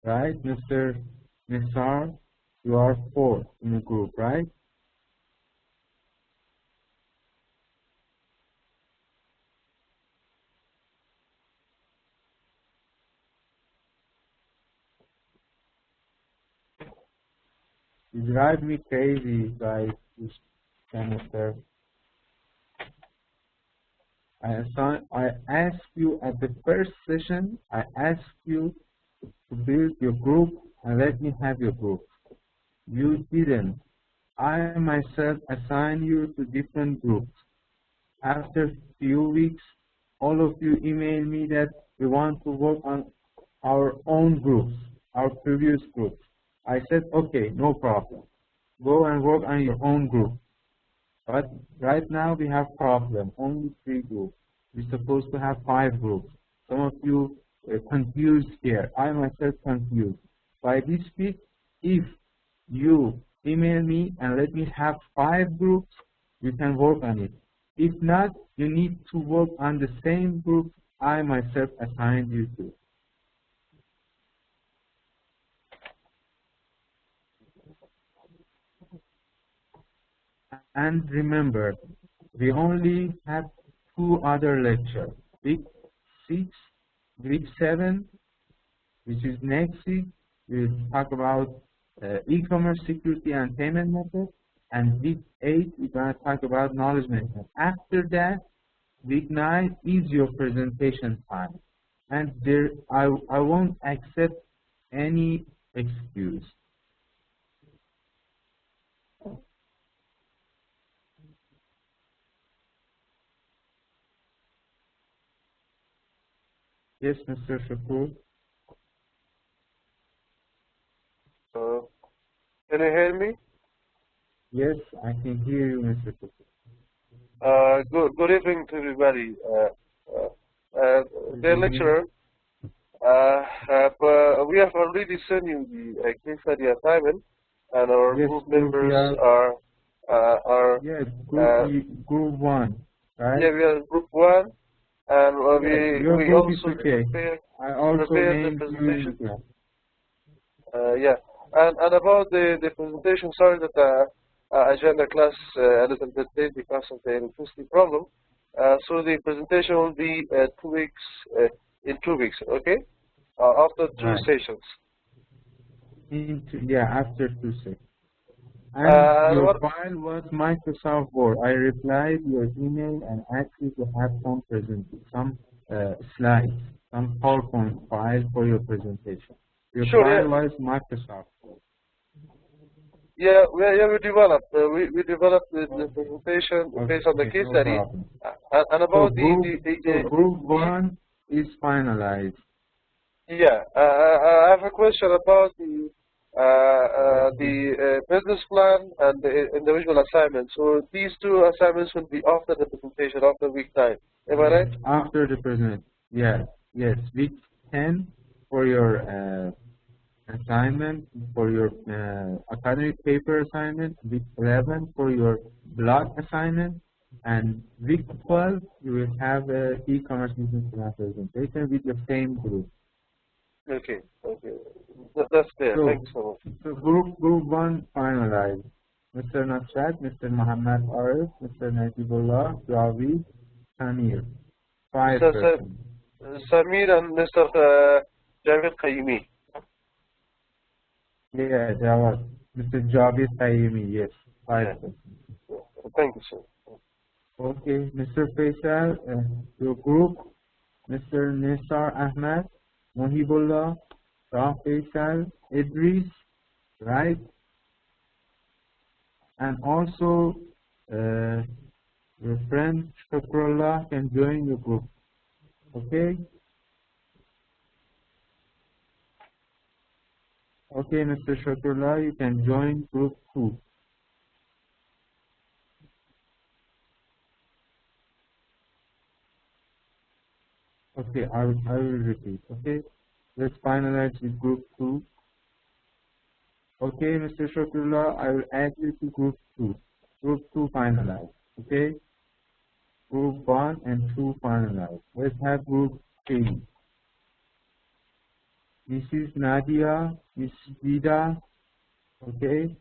Right, Mr. Nisar, you are 4 in a group, right? You drive me crazy, guys, this semester. I asked you at the first session, I asked you to build your group and let me have your group. You didn't. I myself assigned you to different groups. After few weeks, all of you email me that we want to work on our own groups, our previous groups. I said, okay, no problem. Go and work on your own group. But right now we have problem, only 3 groups. We're supposed to have 5 groups. Some of you are confused here. I myself confused. By this week, if you email me and let me have 5 groups, you can work on it. If not, you need to work on the same group I myself assigned you to. And remember, we only have 2 other lectures. Week 6, week 7, which is next week, we'll talk about e-commerce security and payment methods. And week 8, we're going to talk about knowledge management. After that, week 9 is your presentation time. And there, I won't accept any excuse. Yes, Mr. Shakur. Can you hear me? Yes, I can hear you, Mr. Shakur. Good evening to everybody. Dear lecturer, we have already sent you the case study assignment, and our group members are yes, group 1, right? Yeah, we are group 1, and we also okay. prepared the presentation. Yeah, and about the presentation, sorry that I joined the class a little bit late because of the electricity problem. So the presentation will be 2 weeks, in 2 weeks, okay? After 2 sessions. After 2 sessions. And your file was Microsoft Word. I replied your email and asked you to have some slides. some PowerPoint file for your presentation. Your Sure, file yeah. was Microsoft. Yeah, we developed the presentation based on the case No study, problem. and about So group 1 is finalized. yeah. I have a question about the business plan and the individual assignments. So these two assignments will be after the presentation, after week 9. Am I right? After the presentation, yes. Week 10 for your assignment, for your academic paper assignment, week 11 for your blog assignment, and week 12 you will have a e-commerce business plan presentation with the same group. Okay. That's clear. So, Thank you so much. so group 1 finalized. Mr. Nasrat, Mr. Muhammad Arif, Mr. Najibullah, Javi, Samir. 5 persons. Samir and Mr. Javed Qayyumi. Yeah, Jawad. Mr. Javi Qayyumi, yes. 5 persons. Thank you, sir. Okay, Mr. Faisal, your group, Mr. Nisar Ahmed, Mohibullah, Shah Faisal, Idris, right? And also, your friend Shakrullah can join your group. Okay? Okay, Mr. Shakrullah, you can join group 2. Okay, I will repeat. Okay, let's finalize with group 2. Okay, Mr. Shakrullah, I will add you to group 2. Group 2 finalized. Okay, group 1 and 2 finalized. Let's have group 3. This is Nadia, this is Vida, okay,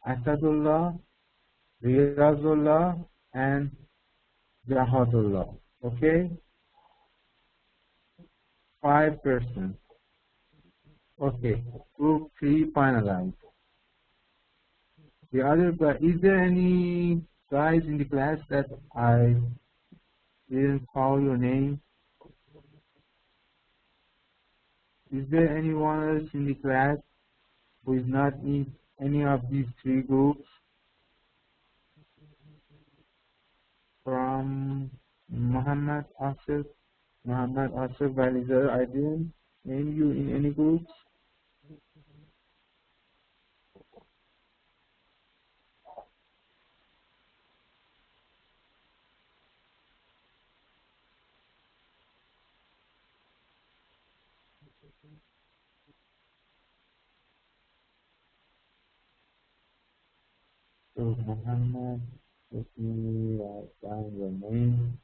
Asadullah, Riyazullah, and Jahadullah. Okay, 5 persons. Okay, group 3 finalized. The other guy, is there any guys in the class that I didn't call your name? Is there anyone else in the class who is not in any of these 3 groups? From Muhammad Asif Balizer, I didn't name you in any groups. So Muhammad, let me write down your name.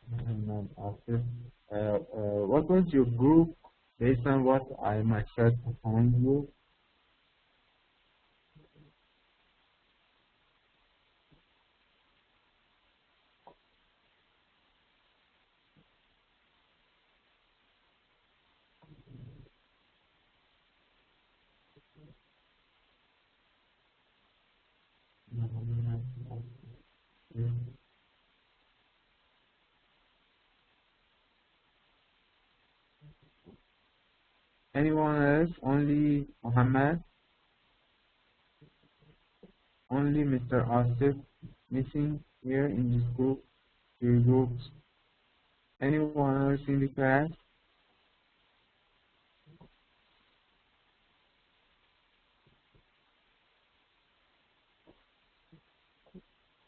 Muhammad Asif. What was your group based on what I myself assigned you? Muhammad Asif. Anyone else? Only Muhammad? Only Mr. Asif missing here in this group, 3 groups. Anyone else in the class?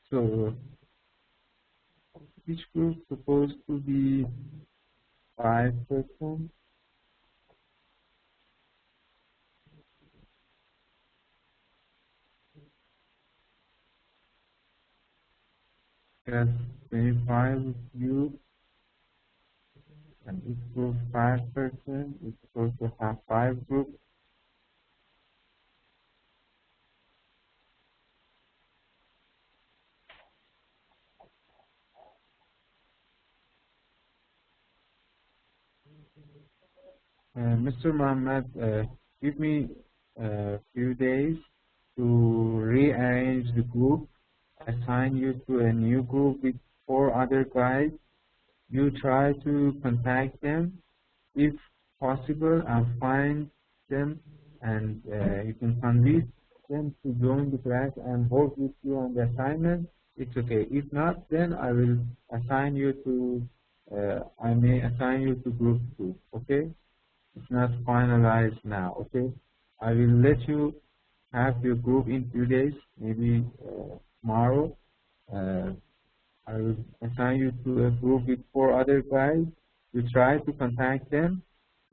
So each group supposed to be 5 persons. That's 25 of you, and each group 5 persons. It's supposed to have 5 groups. Mr. Mohammed, give me a few days to rearrange the group, assign you to a new group with 4 other guys. You try to contact them if possible and find them, and you can convince them to join the class and work with you on the assignment. It's okay. If not, then I will assign you to, I may assign you to group 2, okay? It's not finalized now, okay? I will let you have your group in 2 days, maybe tomorrow. I will assign you to a group with 4 other guys. You try to contact them.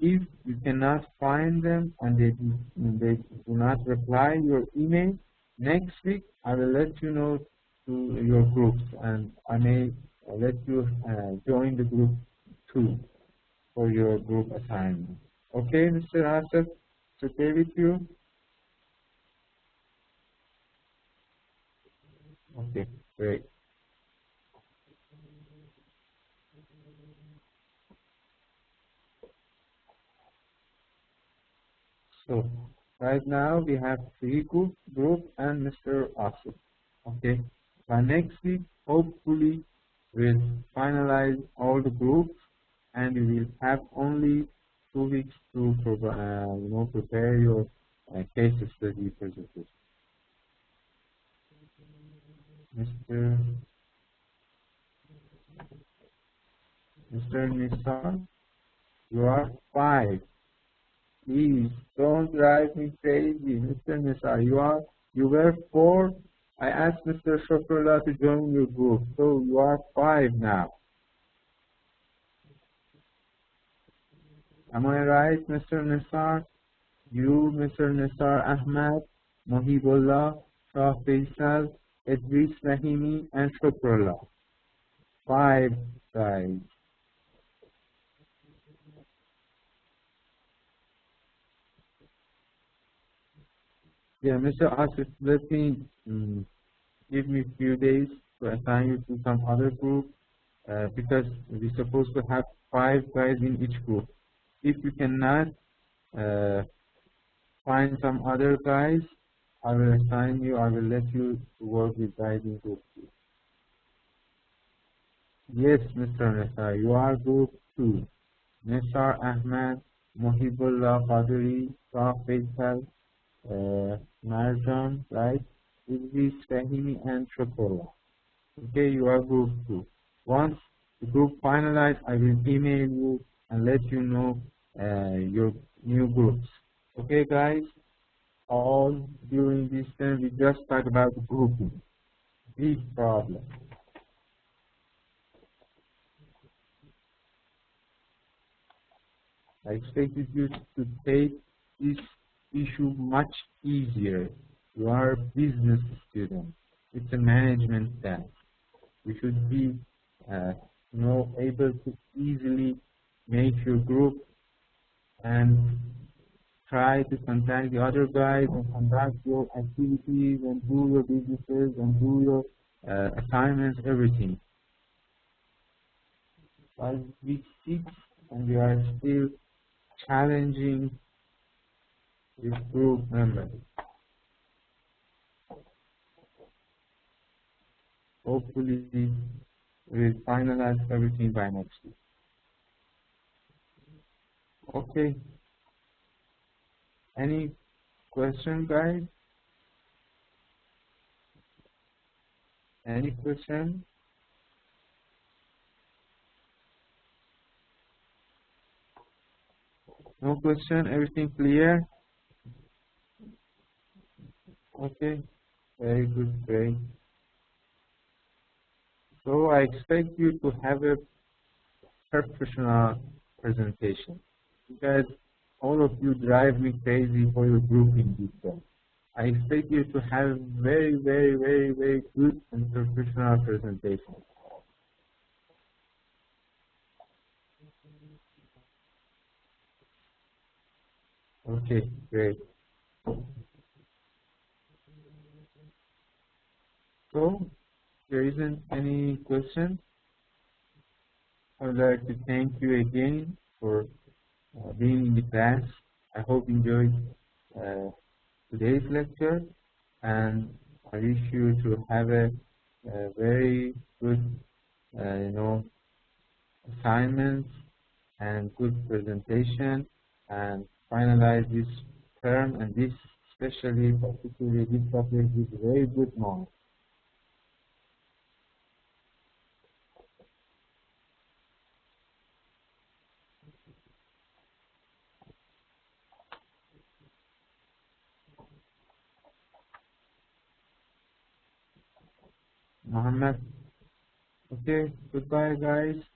If you cannot find them and they do not reply your email, next week I will let you know to your groups, and I may let you join the group 2 for your group assignment. Okay, Mr. Asif, it's okay with you? Okay, great. So right now we have 3 groups and Mr. Asif. Okay, by next week, hopefully, we'll finalize all the groups, and you will have only 2 weeks to prepare your case study presentation. Mr. Nisar, you are 5. Please don't drive me crazy, Mr. Nisar. You were 4. I asked Mr. Shokrullah to join your group, so you are 5 now. Am I right, Mr. Nisar? You, Mr. Nisar Ahmad, Mohibullah, Shah Faisal, Idris Rahimi, and Shokrullah. 5 guys. Yeah, Mr. Asif, let me give me a few days to assign you to some other group because we're supposed to have 5 guys in each group. If you cannot find some other guys, I will assign you, I will let you work with guys in group 2. Yes, Mr. Nisar, you are group 2. Nisar Ahmad, Mohibullah Qadri, Shah Faisal, Marjan, right? Idris Rahimi, and Shokrullah. Okay, you are group 2. Once the group finalized, I will email you and let you know your new groups. Okay, guys? All during this time, we just talk about grouping. Big problem. I expected you to take this issue much easier. You are a business student. It's a management task. You should be, able to easily make your group and try to contact the other guys and conduct your activities and do your businesses and do your assignments, everything. But week 6 and we are still challenging this group members. Hopefully, we'll finalize everything by next week. Okay. Any question, guys? Any question? No question? Everything clear? Okay. Very good. Great. So I expect you to have a professional presentation because all of you drive me crazy for your group in detail. I expect you to have very, very, very, very good and professional presentation. Okay, great. So, there isn't any question. I would like to thank you again for being in the class. I hope you enjoyed today's lecture, and I wish you to have a very good assignments and good presentation and finalize this term, and this particularly this topic is very good mark. Mohammed. Okay, goodbye guys.